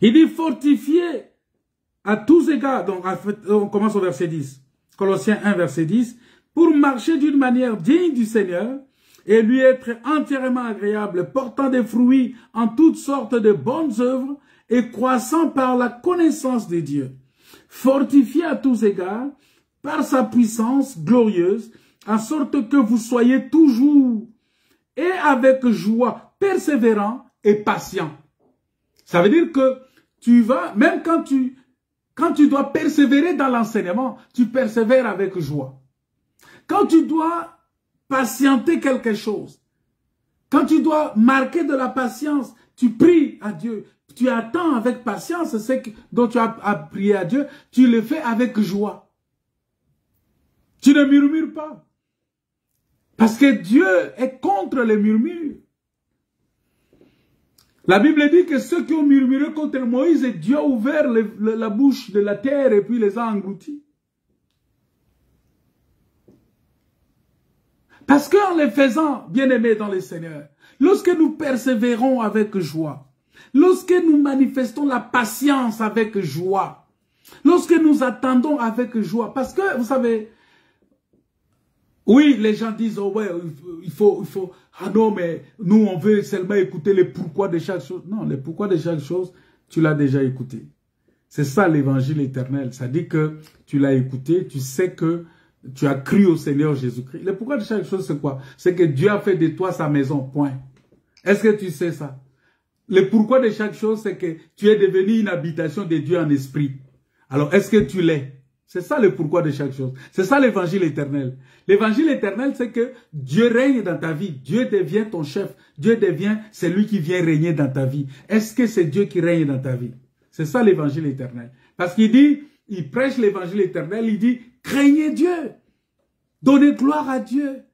il dit « Fortifiez à tous égards ». Donc, on commence au verset 10. Colossiens 1, verset 10, pour marcher d'une manière digne du Seigneur et lui être entièrement agréable, portant des fruits en toutes sortes de bonnes œuvres et croissant par la connaissance de Dieu, fortifié à tous égards par sa puissance glorieuse, en sorte que vous soyez toujours et avec joie, persévérant et patient. Ça veut dire que tu vas, même quand tu dois persévérer dans l'enseignement, tu persévères avec joie. Quand tu dois patienter quelque chose, quand tu dois marquer de la patience, tu pries à Dieu, tu attends avec patience ce dont tu as prié à Dieu, tu le fais avec joie. Tu ne murmures pas. Parce que Dieu est contre les murmures. La Bible dit que ceux qui ont murmuré contre Moïse, Dieu a ouvert la bouche de la terre et puis les a engloutis. Parce qu'en les faisant, bien-aimés dans le Seigneur, lorsque nous persévérons avec joie, lorsque nous manifestons la patience avec joie, lorsque nous attendons avec joie, parce que, vous savez, oui, les gens disent, oh ouais, il faut, ah non, mais nous, on veut seulement écouter les pourquoi de chaque chose. Non, les pourquoi de chaque chose, tu l'as déjà écouté. C'est ça l'évangile éternel. Ça dit que tu l'as écouté, tu sais que tu as cru au Seigneur Jésus-Christ. Le pourquoi de chaque chose, c'est quoi? C'est que Dieu a fait de toi sa maison, point. Est-ce que tu sais ça? Le pourquoi de chaque chose, c'est que tu es devenu une habitation de Dieu en esprit. Alors, est-ce que tu l'es? C'est ça le pourquoi de chaque chose. C'est ça l'évangile éternel. L'évangile éternel, c'est que Dieu règne dans ta vie. Dieu devient ton chef. Dieu devient celui qui vient régner dans ta vie. Est-ce que c'est Dieu qui règne dans ta vie? C'est ça l'évangile éternel. Parce qu'il dit, il prêche l'évangile éternel, il dit, craignez Dieu. Donnez gloire à Dieu.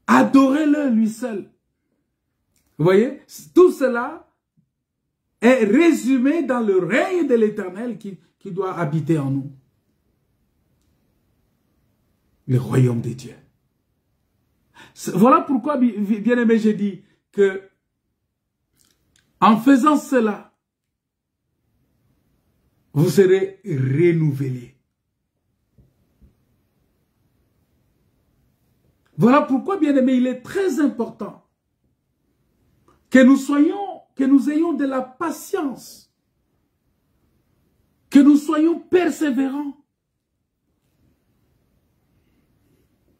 Adorez-le, lui seul. Vous voyez? Tout cela est résumé dans le règne de l'éternel qui doit habiter en nous. Le royaume de Dieu. Voilà pourquoi, bien aimé, j'ai dit que en faisant cela, vous serez renouvelés. Voilà pourquoi, bien aimé, il est très important que nous ayons de la patience, que nous soyons persévérants.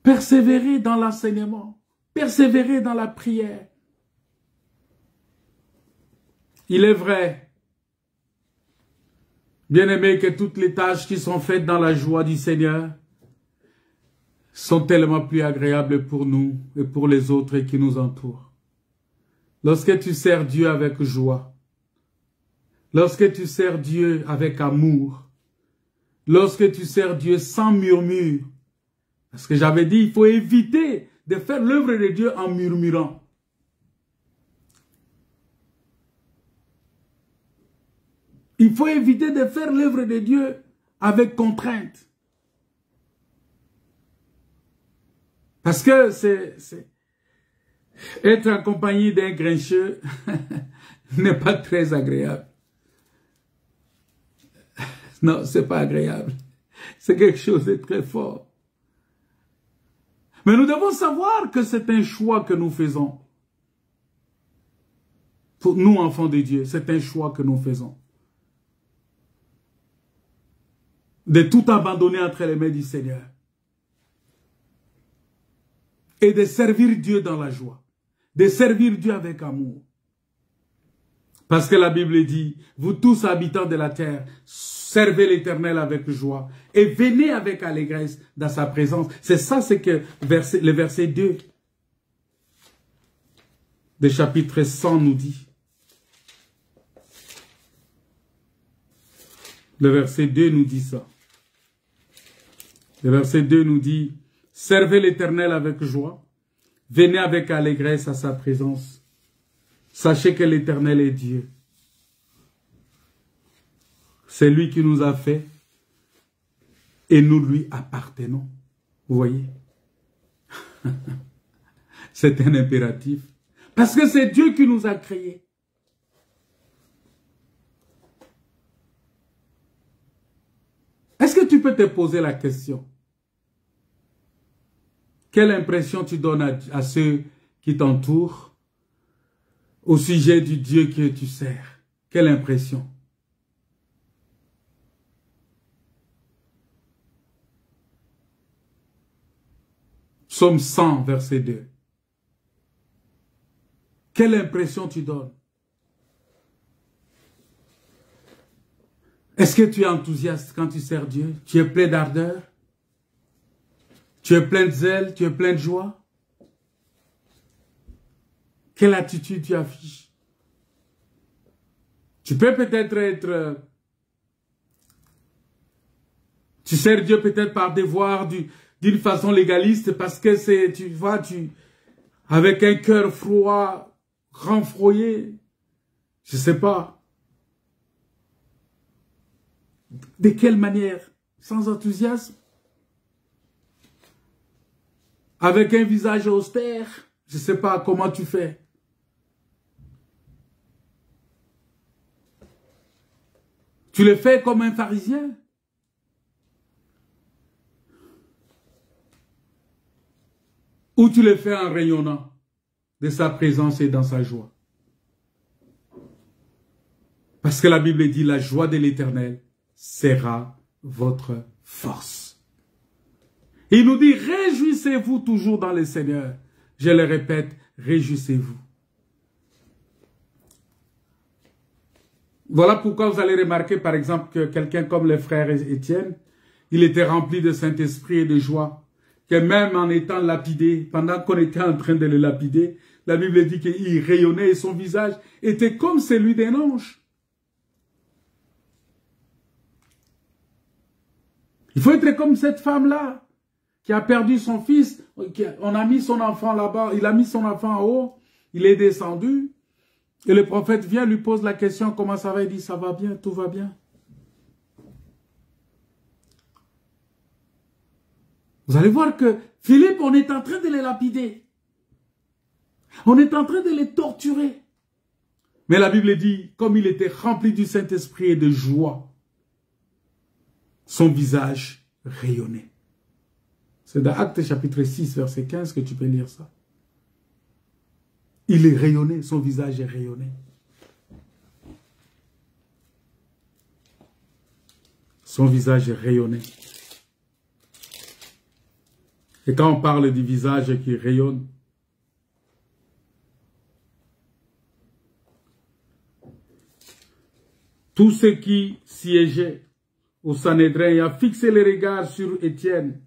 Persévérer dans l'enseignement, persévérer dans la prière. Il est vrai, bien aimé, que toutes les tâches qui sont faites dans la joie du Seigneur sont tellement plus agréables pour nous et pour les autres qui nous entourent. Lorsque tu sers Dieu avec joie, lorsque tu sers Dieu avec amour, lorsque tu sers Dieu sans murmure, parce que j'avais dit, il faut éviter de faire l'œuvre de Dieu en murmurant. Il faut éviter de faire l'œuvre de Dieu avec contrainte. Parce que être en compagnie d'un grincheux n'est pas très agréable. Non, c'est pas agréable. C'est quelque chose de très fort. Mais nous devons savoir que c'est un choix que nous faisons. Pour nous, enfants de Dieu, c'est un choix que nous faisons. De tout abandonner entre les mains du Seigneur. Et de servir Dieu dans la joie. De servir Dieu avec amour. Parce que la Bible dit, vous tous habitants de la terre, servez l'Éternel avec joie et venez avec allégresse dans sa présence. C'est ça ce que le verset 2 du chapitre 100 nous dit. Le verset 2 nous dit ça. Le verset 2 nous dit, servez l'Éternel avec joie, venez avec allégresse à sa présence. Sachez que l'Éternel est Dieu. C'est lui qui nous a fait et nous lui appartenons. Vous voyez? C'est un impératif. Parce que c'est Dieu qui nous a créés. Est-ce que tu peux te poser la question? Quelle impression tu donnes à ceux qui t'entourent au sujet du Dieu que tu sers? Quelle impression? Psaume 100, verset 2. Quelle impression tu donnes? Est-ce que tu es enthousiaste quand tu sers Dieu? Tu es plein d'ardeur? Tu es plein de zèle? Tu es plein de joie? Quelle attitude tu affiches? Tu peux peut-être être... Tu sers Dieu peut-être par devoir d'une façon légaliste parce que c'est, tu vois, avec un cœur froid, renfroyé, je ne sais pas. De quelle manière? Sans enthousiasme? Avec un visage austère? Je ne sais pas comment tu fais. Tu le fais comme un pharisien? Ou tu le fais en rayonnant de sa présence et dans sa joie? Parce que la Bible dit, la joie de l'Éternel sera votre force. Il nous dit, réjouissez-vous toujours dans le Seigneur. Je le répète, réjouissez-vous. Voilà pourquoi vous allez remarquer, par exemple, que quelqu'un comme le frère Étienne, il était rempli de Saint-Esprit et de joie. Que même en étant lapidé, pendant qu'on était en train de le lapider, la Bible dit qu'il rayonnait et son visage était comme celui d'un ange. Il faut être comme cette femme-là, qui a perdu son fils, on a mis son enfant là-bas, il a mis son enfant en haut, il est descendu, et le prophète vient, lui pose la question, comment ça va? Il dit, ça va bien, tout va bien. Vous allez voir que Philippe, on est en train de les lapider. On est en train de les torturer. Mais la Bible dit, comme il était rempli du Saint-Esprit et de joie, son visage rayonnait. C'est dans Actes chapitre 6, verset 15 que tu peux lire ça. Il est rayonné, son visage est rayonné. Son visage est rayonné. Et quand on parle du visage qui rayonne, tous ceux qui siégeaient au Sanhédrin et a fixé les regards sur Étienne,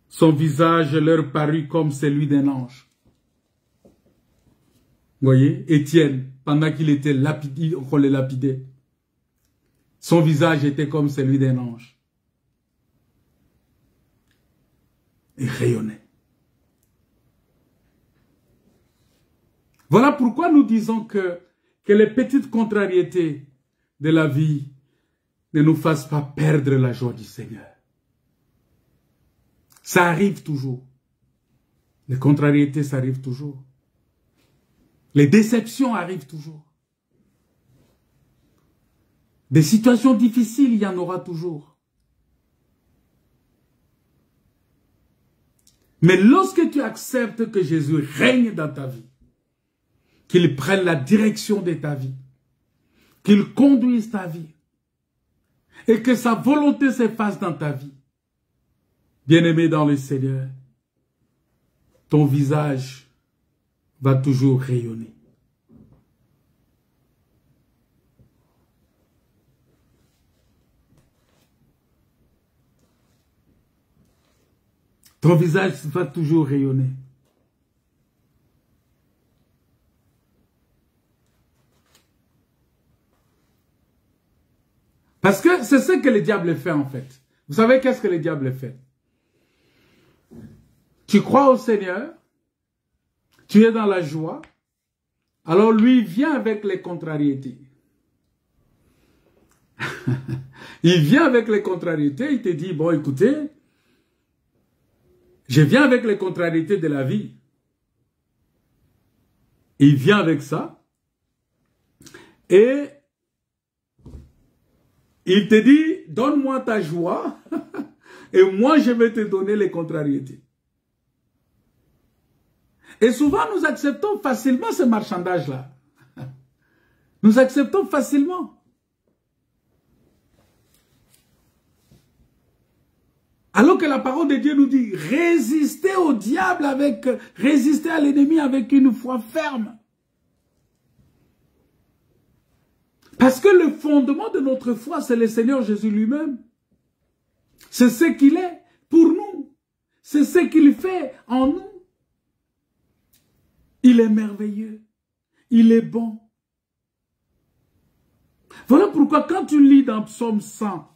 son visage leur parut comme celui d'un ange. Vous voyez, Étienne, pendant qu'il était lapidé, on le lapidait, son visage était comme celui d'un ange. Il rayonnait. Voilà pourquoi nous disons que les petites contrariétés de la vie ne nous fassent pas perdre la joie du Seigneur. Ça arrive toujours. Les contrariétés, ça arrive toujours. Les déceptions arrivent toujours. Des situations difficiles, il y en aura toujours. Mais lorsque tu acceptes que Jésus règne dans ta vie, qu'il prenne la direction de ta vie, qu'il conduise ta vie, et que sa volonté s'efface dans ta vie, bien-aimé dans le Seigneur, ton visage va toujours rayonner. Ton visage va toujours rayonner. Parce que c'est ce que le diable fait en fait. Vous savez qu'est-ce que le diable fait? Tu crois au Seigneur, tu es dans la joie, alors lui vient avec les contrariétés. Il vient avec les contrariétés, il te dit, bon écoutez, je viens avec les contrariétés de la vie. Il vient avec ça. Et Il te dit, donne-moi ta joie et moi je vais te donner les contrariétés. Et souvent nous acceptons facilement ce marchandage-là. Nous acceptons facilement. Alors que la parole de Dieu nous dit, résistez au diable résistez à l'ennemi avec une foi ferme. Parce que le fondement de notre foi, c'est le Seigneur Jésus lui-même. C'est ce qu'il est pour nous. C'est ce qu'il fait en nous. Il est merveilleux. Il est bon. Voilà pourquoi quand tu lis dans Psaume 100,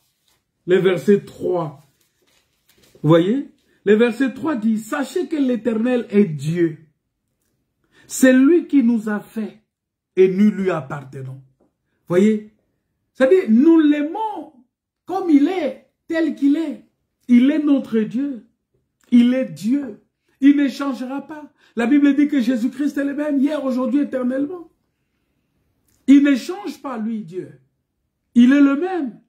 le verset 3, vous voyez, le verset 3 dit, sachez que l'Éternel est Dieu. C'est lui qui nous a fait et nous lui appartenons. Vous voyez, c'est-à-dire, nous l'aimons comme il est, tel qu'il est. Il est notre Dieu. Il est Dieu. Il ne changera pas. La Bible dit que Jésus-Christ est le même hier, aujourd'hui, éternellement. Il ne change pas, lui, Dieu. Il est le même.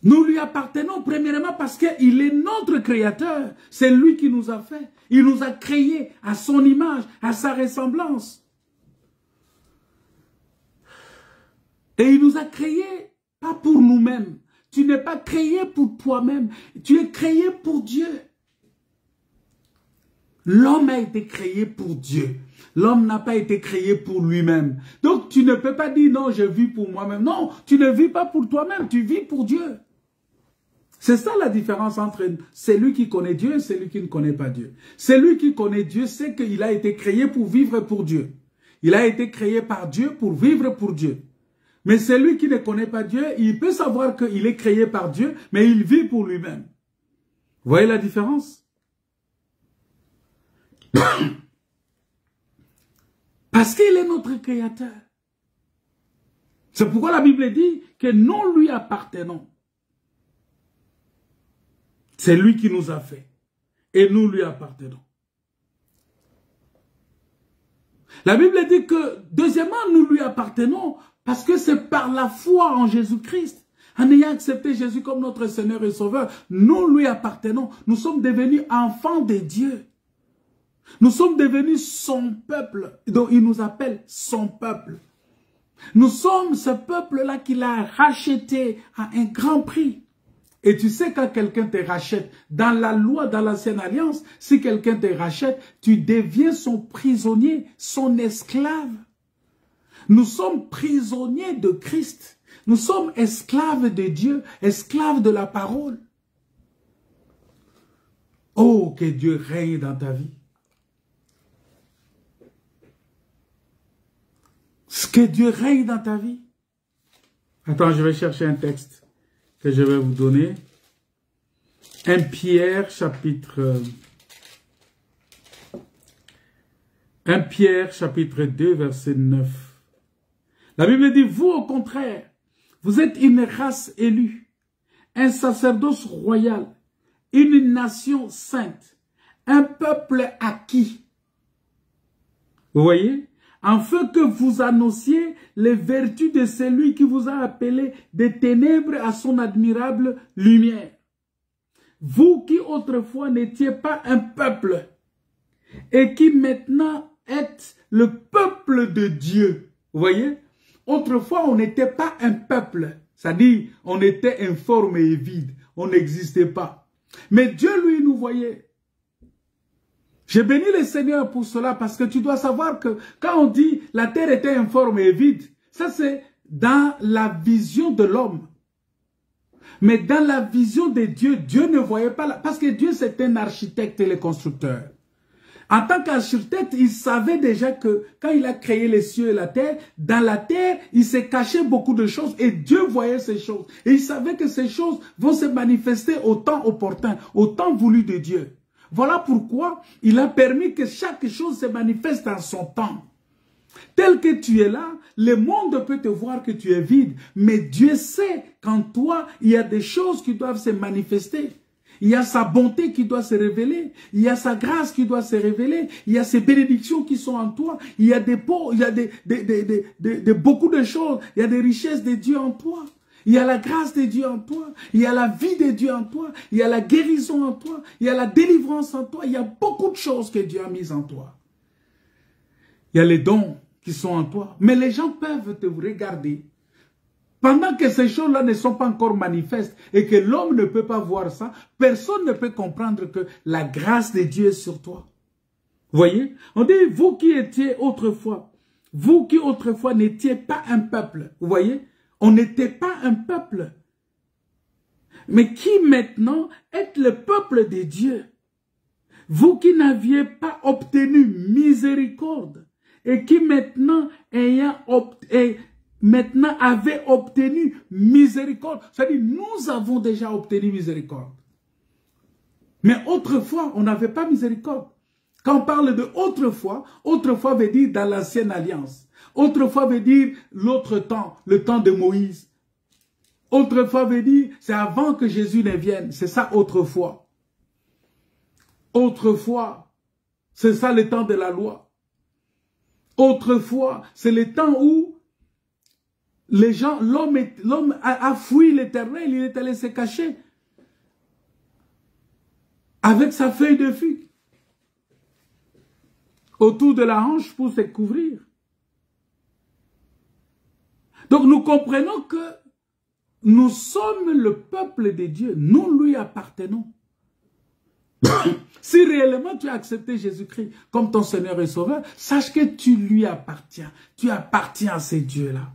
Nous lui appartenons premièrement parce qu'il est notre créateur. C'est lui qui nous a fait. Il nous a créés à son image, à sa ressemblance. Et il nous a créés pas pour nous-mêmes. Tu n'es pas créé pour toi-même. Tu es créé pour Dieu. L'homme a été créé pour Dieu. L'homme n'a pas été créé pour lui-même. Donc tu ne peux pas dire non, je vis pour moi-même. Non, tu ne vis pas pour toi-même, tu vis pour Dieu. C'est ça la différence entre celui qui connaît Dieu et celui qui ne connaît pas Dieu. Celui qui connaît Dieu sait qu'il a été créé pour vivre pour Dieu. Il a été créé par Dieu pour vivre pour Dieu. Mais celui qui ne connaît pas Dieu, il peut savoir qu'il est créé par Dieu, mais il vit pour lui-même. Vous voyez la différence? Parce qu'il est notre créateur. C'est pourquoi la Bible dit que nous lui appartenons. C'est lui qui nous a fait. Et nous lui appartenons. La Bible dit que, deuxièmement, nous lui appartenons parce que c'est par la foi en Jésus-Christ. En ayant accepté Jésus comme notre Seigneur et Sauveur, nous lui appartenons. Nous sommes devenus enfants de Dieu. Nous sommes devenus son peuple. Donc il nous appelle son peuple. Nous sommes ce peuple-là qu'il a racheté à un grand prix. Et tu sais, quand quelqu'un te rachète, dans la loi, dans l'ancienne alliance, si quelqu'un te rachète, tu deviens son prisonnier, son esclave. Nous sommes prisonniers de Christ. Nous sommes esclaves de Dieu, esclaves de la parole. Oh, que Dieu règne dans ta vie. Que Dieu règne dans ta vie. Attends, je vais chercher un texte que je vais vous donner. 1 Pierre chapitre 2 verset 9. La Bible dit, vous au contraire, vous êtes une race élue, un sacerdoce royal, une nation sainte, un peuple acquis. Vous voyez? Afin que vous annonciez les vertus de celui qui vous a appelé des ténèbres à son admirable lumière. Vous qui autrefois n'étiez pas un peuple et qui maintenant êtes le peuple de Dieu. Vous voyez? Autrefois, on n'était pas un peuple. C'est-à-dire, on était informe et vide. On n'existait pas. Mais Dieu, lui, nous voyait. J'ai béni le Seigneur pour cela parce que tu dois savoir que quand on dit la terre était informe et vide, ça c'est dans la vision de l'homme. Mais dans la vision de Dieu, Dieu ne voyait pas, parce que Dieu c'est un architecte et le constructeur. En tant qu'architecte, il savait déjà que quand il a créé les cieux et la terre, dans la terre, il s'est caché beaucoup de choses et Dieu voyait ces choses. Et il savait que ces choses vont se manifester au temps opportun, au temps voulu de Dieu. Voilà pourquoi il a permis que chaque chose se manifeste en son temps. Tel que tu es là, le monde peut te voir que tu es vide. Mais Dieu sait qu'en toi, il y a des choses qui doivent se manifester. Il y a sa bonté qui doit se révéler. Il y a sa grâce qui doit se révéler. Il y a ses bénédictions qui sont en toi. Il y a des pauvres, il y a beaucoup de choses. Il y a des richesses de Dieu en toi. Il y a la grâce de Dieu en toi. Il y a la vie de Dieu en toi. Il y a la guérison en toi. Il y a la délivrance en toi. Il y a beaucoup de choses que Dieu a mises en toi. Il y a les dons qui sont en toi. Mais les gens peuvent te regarder. Pendant que ces choses-là ne sont pas encore manifestes et que l'homme ne peut pas voir ça, personne ne peut comprendre que la grâce de Dieu est sur toi. Vous voyez? On dit, vous qui étiez autrefois, vous qui autrefois n'étiez pas un peuple. Vous voyez? On n'était pas un peuple. Mais qui maintenant êtes le peuple de Dieu. Vous qui n'aviez pas obtenu miséricorde et qui maintenant avez obtenu miséricorde. C'est-à-dire, nous avons déjà obtenu miséricorde. Mais autrefois, on n'avait pas miséricorde. Quand on parle de autrefois veut dire dans l'ancienne alliance. Autrefois veut dire l'autre temps, le temps de Moïse. Autrefois veut dire, c'est avant que Jésus ne vienne. C'est ça autrefois. Autrefois, c'est ça le temps de la loi. Autrefois, c'est le temps où les gens, l'homme a fui l'Éternel, il est allé se cacher avec sa feuille de figue autour de la hanche pour se couvrir. Donc nous comprenons que nous sommes le peuple de Dieu, nous lui appartenons. Si réellement tu as accepté Jésus-Christ comme ton Seigneur et Sauveur, sache que tu lui appartiens, tu appartiens à ces dieux-là.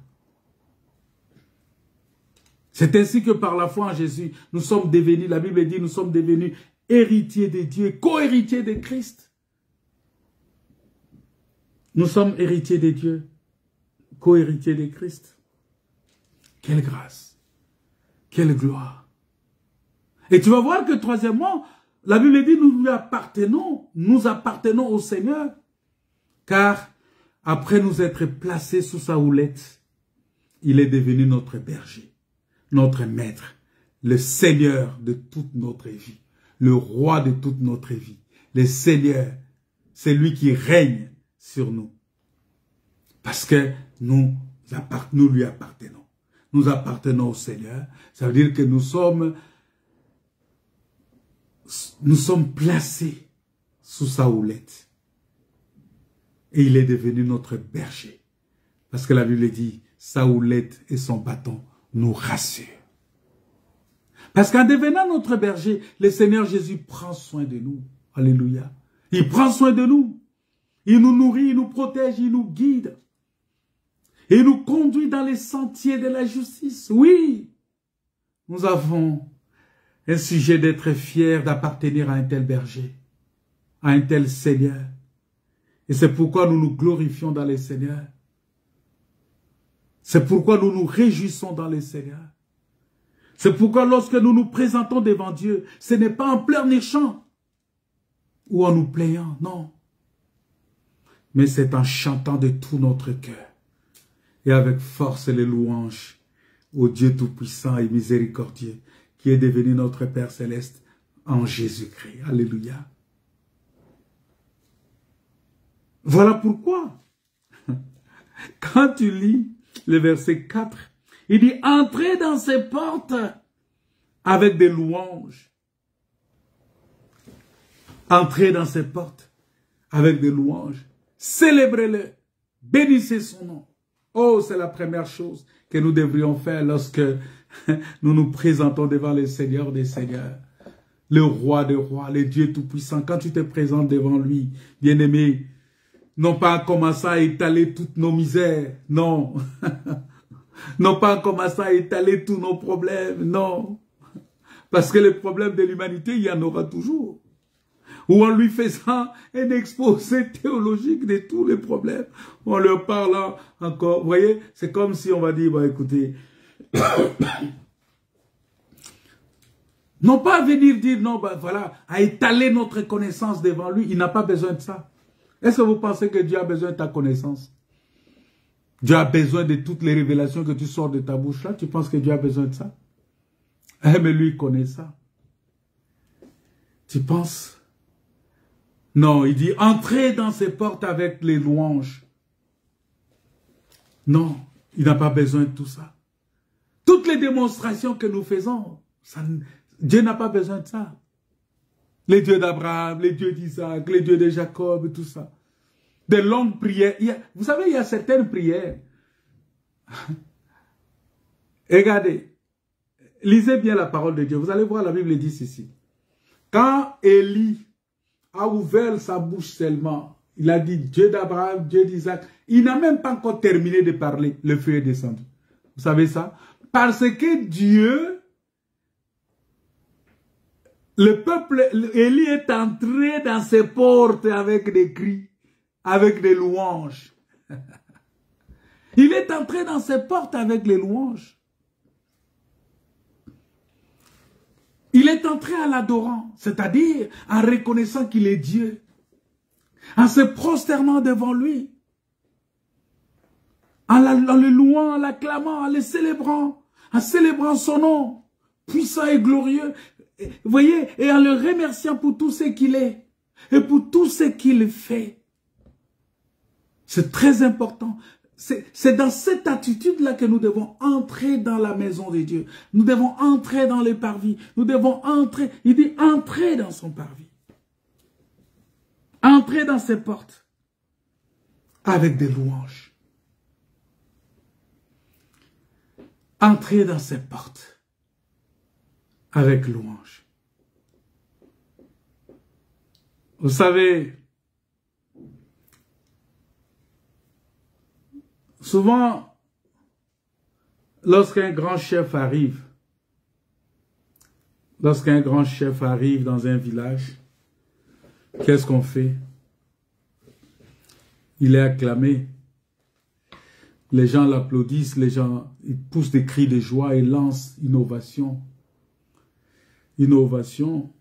C'est ainsi que par la foi en Jésus, nous sommes devenus, la Bible dit, nous sommes devenus héritiers de Dieu, co-héritiers de Christ. Nous sommes héritiers de Dieu, co-héritiers de Christ. Quelle grâce, quelle gloire. Et tu vas voir que troisièmement, la Bible dit, nous lui appartenons, nous appartenons au Seigneur, car après nous être placés sous sa houlette, il est devenu notre berger. Notre maître, le Seigneur de toute notre vie, le roi de toute notre vie, le Seigneur, c'est lui qui règne sur nous. Parce que nous lui appartenons. Nous appartenons au Seigneur. Ça veut dire que nous sommes placés sous sa houlette. Et il est devenu notre berger. Parce que la Bible dit, sa houlette et son bâton nous rassure. Parce qu'en devenant notre berger, le Seigneur Jésus prend soin de nous. Alléluia. Il prend soin de nous. Il nous nourrit, il nous protège, il nous guide. Et il nous conduit dans les sentiers de la justice. Oui, nous avons un sujet d'être fiers d'appartenir à un tel berger, à un tel Seigneur. Et c'est pourquoi nous nous glorifions dans les Seigneurs. C'est pourquoi nous nous réjouissons dans les Seigneurs. C'est pourquoi lorsque nous nous présentons devant Dieu, ce n'est pas en pleurnichant ou en nous plaignant, non. Mais c'est en chantant de tout notre cœur et avec force les louanges au Dieu Tout-Puissant et Miséricordieux qui est devenu notre Père Céleste en Jésus-Christ. Alléluia. Voilà pourquoi, quand tu lis le verset 4, il dit, entrez dans ces portes avec des louanges. Entrez dans ces portes avec des louanges. Célébrez-le. Bénissez son nom. Oh, c'est la première chose que nous devrions faire lorsque nous nous présentons devant le Seigneur des Seigneurs. Le roi des rois, le Dieu Tout-Puissant. Quand tu te présentes devant lui, bien-aimé, non pas en commençant à étaler toutes nos misères, non. Non pas en commençant à étaler tous nos problèmes, non. Parce que les problèmes de l'humanité, il y en aura toujours. Ou en lui faisant un exposé théologique de tous les problèmes, en leur parlant encore. Vous voyez, c'est comme si on va dire, bah, écoutez, non pas venir dire, non, bah, voilà, à étaler notre connaissance devant lui, il n'a pas besoin de ça. Est-ce que vous pensez que Dieu a besoin de ta connaissance? Dieu a besoin de toutes les révélations que tu sors de ta bouche là. Tu penses que Dieu a besoin de ça? Mais lui, il connaît ça. Tu penses? Non, il dit, entrez dans ses portes avec les louanges. Non, il n'a pas besoin de tout ça. Toutes les démonstrations que nous faisons, Dieu n'a pas besoin de ça. Les dieux d'Abraham, les dieux d'Isaac, les dieux de Jacob, tout ça. Des longues prières. Vous savez, il y a certaines prières. Regardez, lisez bien la parole de Dieu. Vous allez voir, la Bible dit ceci. Quand Élie a ouvert sa bouche seulement, il a dit Dieu d'Abraham, Dieu d'Isaac. Il n'a même pas encore terminé de parler. Le feu est descendu. Vous savez ça? Parce que Dieu, le peuple, Élie est entré dans ses portes avec des cris, avec des louanges. Il est entré dans ses portes avec les louanges. Il est entré en l'adorant, c'est-à-dire en reconnaissant qu'il est Dieu, en se prosternant devant lui, en le louant, en l'acclamant, en le célébrant, en célébrant son nom, puissant et glorieux, vous voyez, et en le remerciant pour tout ce qu'il est, et pour tout ce qu'il fait. C'est très important. C'est dans cette attitude-là que nous devons entrer dans la maison de Dieu. Nous devons entrer dans les parvis. Nous devons entrer. Il dit entrer dans son parvis. Entrer dans ses portes. Avec des louanges. Entrer dans ses portes. Avec louanges. Vous savez, souvent, lorsqu'un grand chef arrive dans un village, qu'est-ce qu'on fait? Il est acclamé. Les gens l'applaudissent, les gens ils poussent des cris de joie et lancent innovation. Innovation.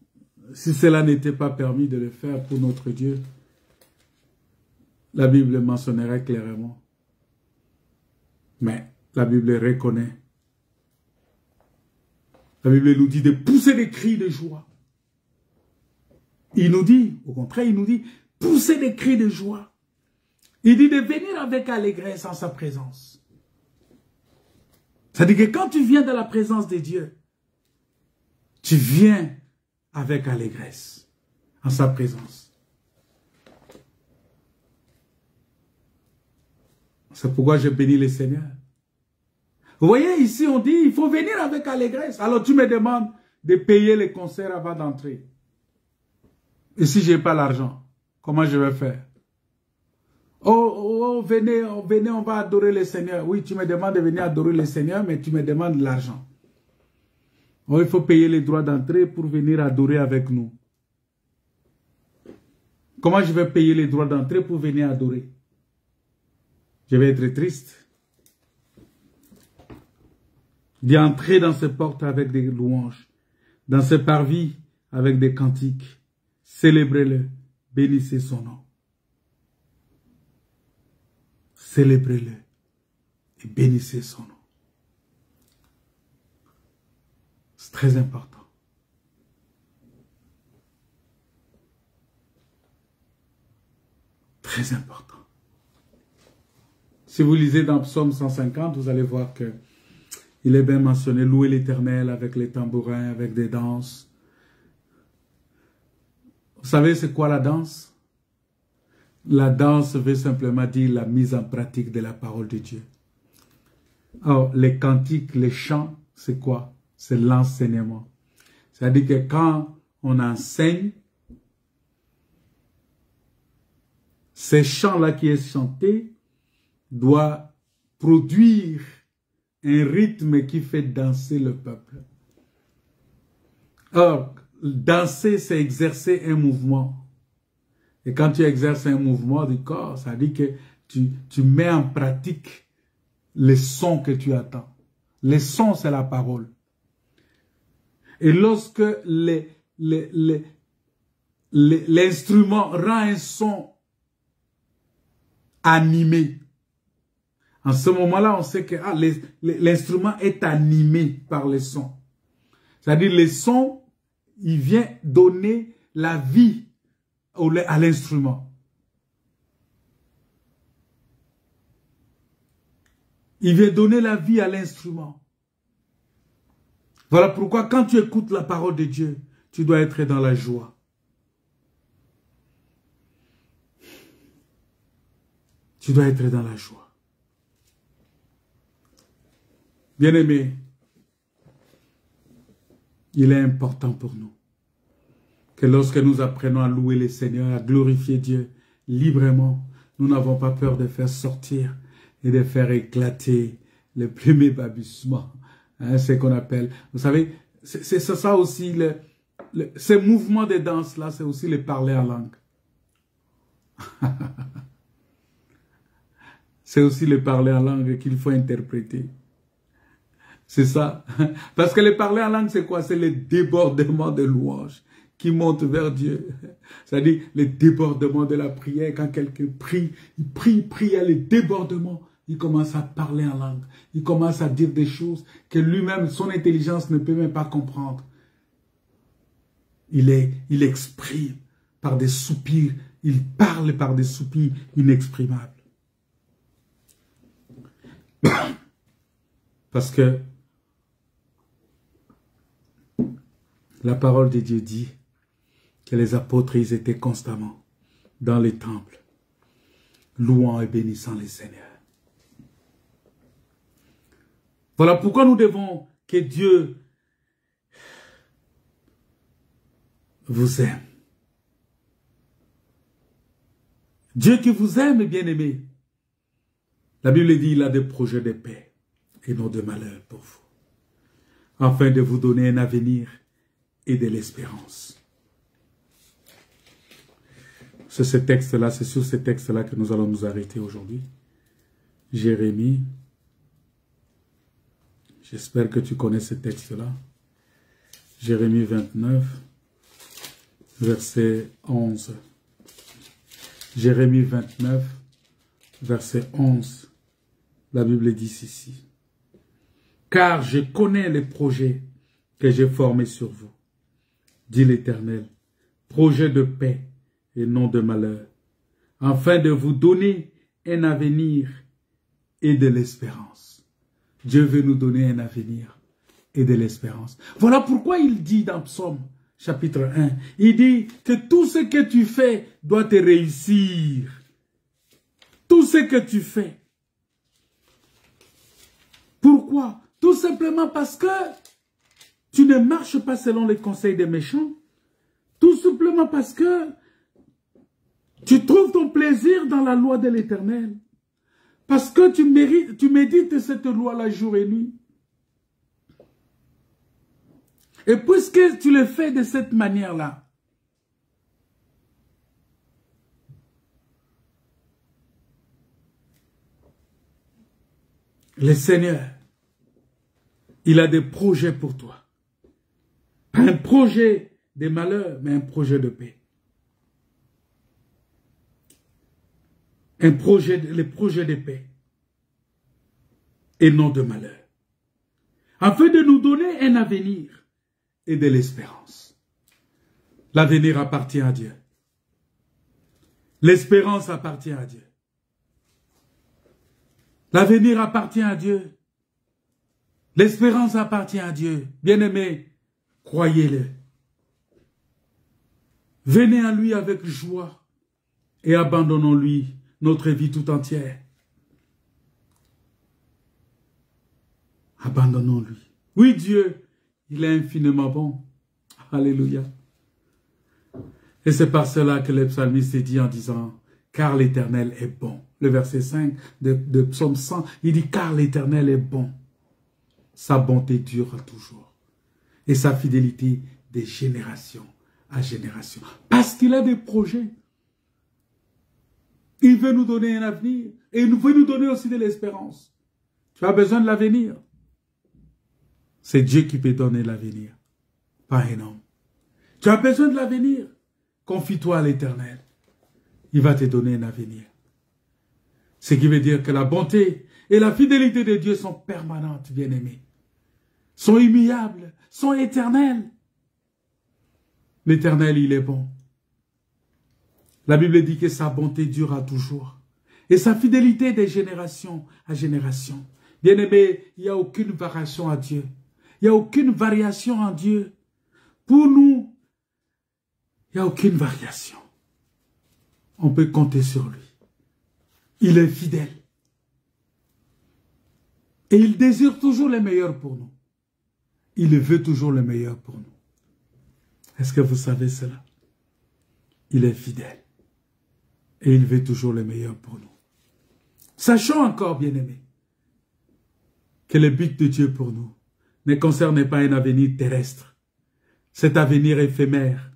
Si cela n'était pas permis de le faire pour notre Dieu, la Bible mentionnerait clairement. Mais la Bible reconnaît. La Bible nous dit de pousser des cris de joie. Il nous dit, au contraire, il nous dit, pousser des cris de joie. Il dit de venir avec allégresse en sa présence. C'est-à-dire que quand tu viens dans la présence de Dieu, tu viens avec allégresse en sa présence. C'est pourquoi je bénis le Seigneur. Vous voyez, ici on dit, il faut venir avec allégresse. Alors tu me demandes de payer les concerts avant d'entrer. Et si je n'ai pas l'argent, comment je vais faire? Oh, venez, on va adorer le Seigneur. Oui, tu me demandes de venir adorer le Seigneur, mais tu me demandes de l'argent. Oh, il faut payer les droits d'entrée pour venir adorer avec nous. Comment je vais payer les droits d'entrée pour venir adorer? Je vais être triste. D'entrer dans ses portes avec des louanges, dans ses parvis avec des cantiques. Célébrez-le, bénissez son nom. Célébrez-le et bénissez son nom. C'est très important. Très important. Si vous lisez dans Psaume 150, vous allez voir que il est bien mentionné, louer l'Éternel avec les tambourins, avec des danses. Vous savez c'est quoi la danse? La danse veut simplement dire la mise en pratique de la parole de Dieu. Alors, les cantiques, les chants, c'est quoi? C'est l'enseignement. C'est-à-dire que quand on enseigne, ces chants-là qui est chanté doit produire un rythme qui fait danser le peuple. Or, danser, c'est exercer un mouvement. Et quand tu exerces un mouvement du corps, ça dit que tu mets en pratique les sons que tu attends. Les sons, c'est la parole. Et lorsque l'instrument rend un son animé, en ce moment-là, on sait que l'instrument est animé par les sons. C'est-à-dire les sons, il vient donner la vie à l'instrument. Il vient donner la vie à l'instrument. Voilà pourquoi quand tu écoutes la parole de Dieu, tu dois être dans la joie. Tu dois être dans la joie. Bien-aimés, il est important pour nous que lorsque nous apprenons à louer le Seigneur, à glorifier Dieu librement, nous n'avons pas peur de faire sortir et de faire éclater les premiers balbutiements. Hein, c'est ce qu'on appelle, vous savez, c'est ça aussi, ces mouvements de danse-là, c'est aussi les parler en langue. C'est aussi les parler en langue qu'il faut interpréter. C'est ça. Parce que les parler en langue, c'est quoi? C'est le débordement de louanges qui monte vers Dieu. C'est-à-dire le débordement de la prière. Quand quelqu'un prie, il prie, il y a le débordement. Il commence à parler en langue. Il commence à dire des choses que lui-même, son intelligence ne peut même pas comprendre. Il exprime par des soupirs. Il parle par des soupirs inexprimables. Parce que la parole de Dieu dit que les apôtres, ils étaient constamment dans les temples, louant et bénissant les Seigneurs. Voilà pourquoi nous devons que Dieu vous aime. Dieu qui vous aime, bien-aimé. La Bible dit qu'il a des projets de paix et non de malheur pour vous, afin de vous donner un avenir et de l'espérance. C'est ce texte-là, c'est sur ce texte-là que nous allons nous arrêter aujourd'hui. Jérémie, j'espère que tu connais ce texte-là. Jérémie 29, verset 11. Jérémie 29, verset 11. La Bible dit ceci. Car je connais les projets que j'ai formés sur vous, dit l'Éternel, projets de paix et non de malheur, afin de vous donner un avenir et de l'espérance. Dieu veut nous donner un avenir et de l'espérance. Voilà pourquoi il dit dans Psaume chapitre 1, il dit que tout ce que tu fais doit te réussir. Tout ce que tu fais. Pourquoi? Tout simplement parce que tu ne marches pas selon les conseils des méchants. Tout simplement parce que tu trouves ton plaisir dans la loi de l'Éternel. Parce que tu médites cette loi-là jour et nuit. Et puisque tu le fais de cette manière-là, le Seigneur, il a des projets pour toi. Pas un projet de malheur, mais un projet de paix. Les projets de paix et non de malheur. Afin de nous donner un avenir et de l'espérance. L'avenir appartient à Dieu. L'espérance appartient à Dieu. L'avenir appartient à Dieu. L'espérance appartient à Dieu. Bien-aimés, croyez-le. Venez à lui avec joie et abandonnons-lui notre vie tout entière. Abandonnons-lui. Oui, Dieu, il est infiniment bon. Alléluia. Et c'est par cela que le psalmiste dit en disant, car l'Éternel est bon. Le verset 5 de Psaume 100, il dit, car l'Éternel est bon. Sa bonté dure toujours. Et sa fidélité de génération à génération. Parce qu'il a des projets. Il veut nous donner un avenir. Et il veut nous donner aussi de l'espérance. Tu as besoin de l'avenir. C'est Dieu qui peut donner l'avenir. Pas un homme. Tu as besoin de l'avenir. Confie-toi à l'Éternel. Il va te donner un avenir. Ce qui veut dire que la bonté et la fidélité de Dieu sont permanentes, bien-aimés. Sont immuables, sont éternelles. L'Éternel, il est bon. La Bible dit que sa bonté durera toujours. Et sa fidélité de génération à génération. Bien-aimé, il n'y a aucune variation à Dieu. Il n'y a aucune variation en Dieu. Pour nous, il n'y a aucune variation. On peut compter sur lui. Il est fidèle. Et il désire toujours le meilleur pour nous. Il veut toujours le meilleur pour nous. Est-ce que vous savez cela? Il est fidèle. Et il veut toujours le meilleur pour nous. Sachons encore, bien-aimés, que le but de Dieu pour nous ne concerne pas un avenir terrestre. Cet avenir éphémère.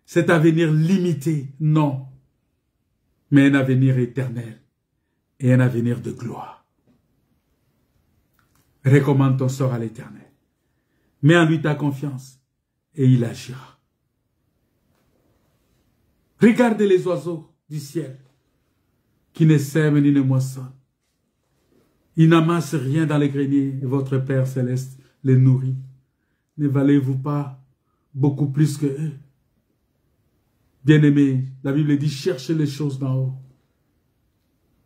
Cet avenir limité. Non. Mais un avenir éternel. Et un avenir de gloire. Recommande ton sort à l'Éternel. Mets en lui ta confiance et il agira. Regardez les oiseaux du ciel qui ne sèment ni ne moissonnent. Ils n'amassent rien dans les greniers et votre Père céleste les nourrit. Ne valez-vous pas beaucoup plus que eux? Bien-aimés, la Bible dit cherchez les choses d'en haut.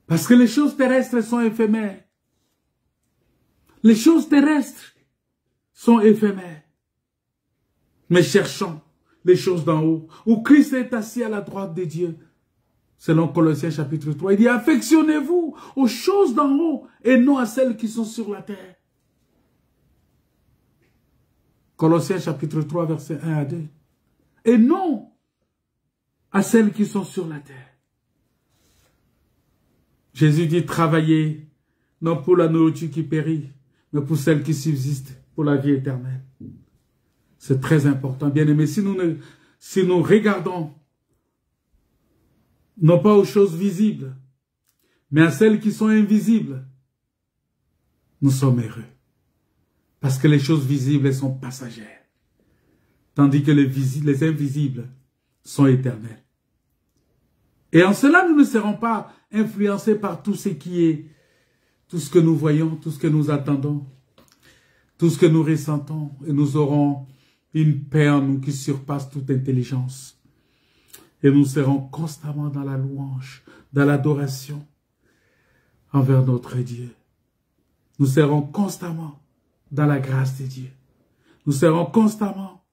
Parce que les choses terrestres sont éphémères. Les choses terrestres sont éphémères. Mais cherchons les choses d'en haut, où Christ est assis à la droite de Dieu. Selon Colossiens chapitre 3, il dit, affectionnez-vous aux choses d'en haut et non à celles qui sont sur la terre. Colossiens chapitre 3, versets 1 à 2. Et non à celles qui sont sur la terre. Jésus dit, travaillez, non pour la nourriture qui périt, mais pour celle qui subsiste, pour la vie éternelle. C'est très important, bien aimé. Si nous regardons, non pas aux choses visibles, mais à celles qui sont invisibles, nous sommes heureux. Parce que les choses visibles, elles sont passagères. Tandis que les invisibles sont éternels. Et en cela, nous ne serons pas influencés par tout ce qui est, tout ce que nous voyons, tout ce que nous attendons, tout ce que nous ressentons. Et nous aurons une paix en nous qui surpasse toute intelligence. Et nous serons constamment dans la louange, dans l'adoration envers notre Dieu. Nous serons constamment dans la grâce de Dieu. Nous serons constamment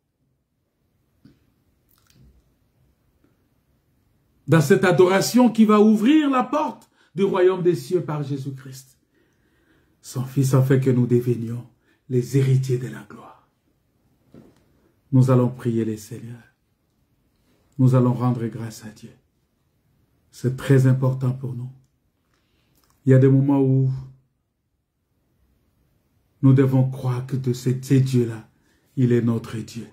dans cette adoration qui va ouvrir la porte du royaume des cieux par Jésus-Christ. Son Fils a fait que nous devenions les héritiers de la gloire. Nous allons prier les Seigneurs. Nous allons rendre grâce à Dieu. C'est très important pour nous. Il y a des moments où nous devons croire que de ce Dieu-là, il est notre Dieu.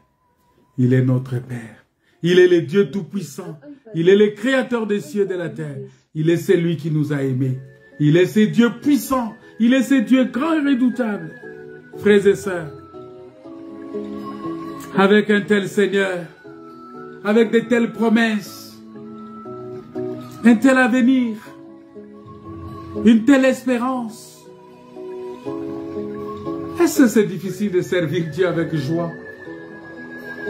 Il est notre Père. Il est le Dieu Tout-Puissant. Il est le Créateur des cieux et de la terre. Il est celui qui nous a aimés. Il est ce Dieu puissant. Il est ce Dieu grand et redoutable. Frères et sœurs, avec un tel Seigneur, avec de telles promesses, un tel avenir, une telle espérance, est-ce que c'est difficile de servir Dieu avec joie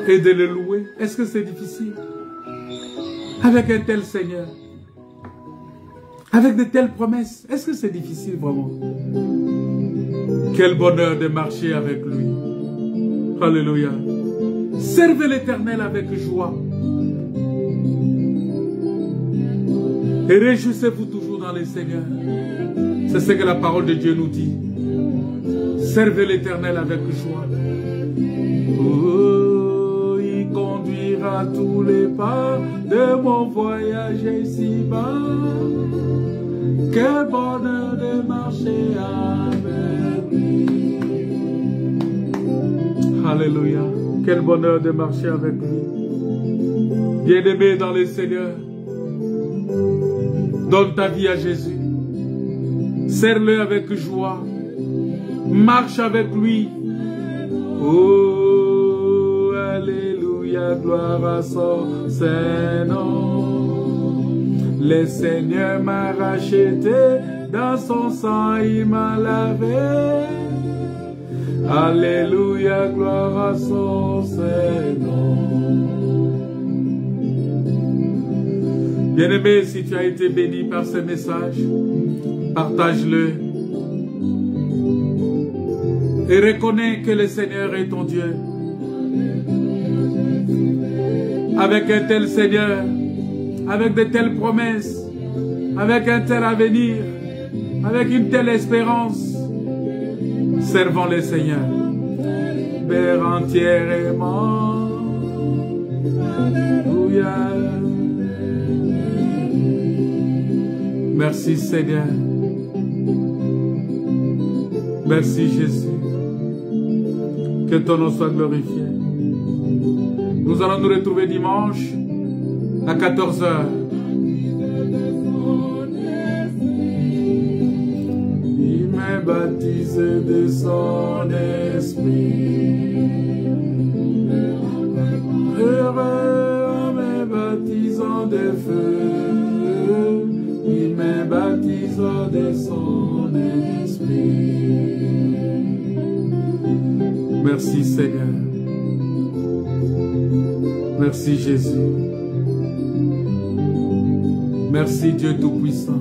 et de le louer? Est-ce que c'est difficile? Avec un tel Seigneur, avec de telles promesses, est-ce que c'est difficile vraiment? Quel bonheur de marcher avec lui. Alléluia. Servez l'Éternel avec joie. Et réjouissez-vous toujours dans le Seigneur. C'est ce que la parole de Dieu nous dit. Servez l'Éternel avec joie. Oh, il conduira tous les pas de mon voyage ici-bas. Quel bonheur de marcher avec lui. Alléluia. Quel bonheur de marcher avec lui. Bien-aimé dans le Seigneur, donne ta vie à Jésus. Serre-le avec joie. Marche avec lui. Oh, alléluia, gloire à son Saint-Nom. Le Seigneur m'a racheté, dans son sang il m'a lavé. Alléluia, gloire à son Saint-Nom. Bien-aimé, si tu as été béni par ce message, partage-le. Et reconnais que le Seigneur est ton Dieu. Avec un tel Seigneur, avec de telles promesses, avec un tel avenir, avec une telle espérance, servons le Seigneur. Père entièrement. Alléluia. Merci Seigneur. Merci Jésus. Que ton nom soit glorifié. Nous allons nous retrouver dimanche à 14 h. Il m'est baptisé de son esprit. Heureux en me baptisant de feu. Il me baptise de son esprit. Merci Seigneur. Merci Jésus. Merci Dieu Tout-Puissant.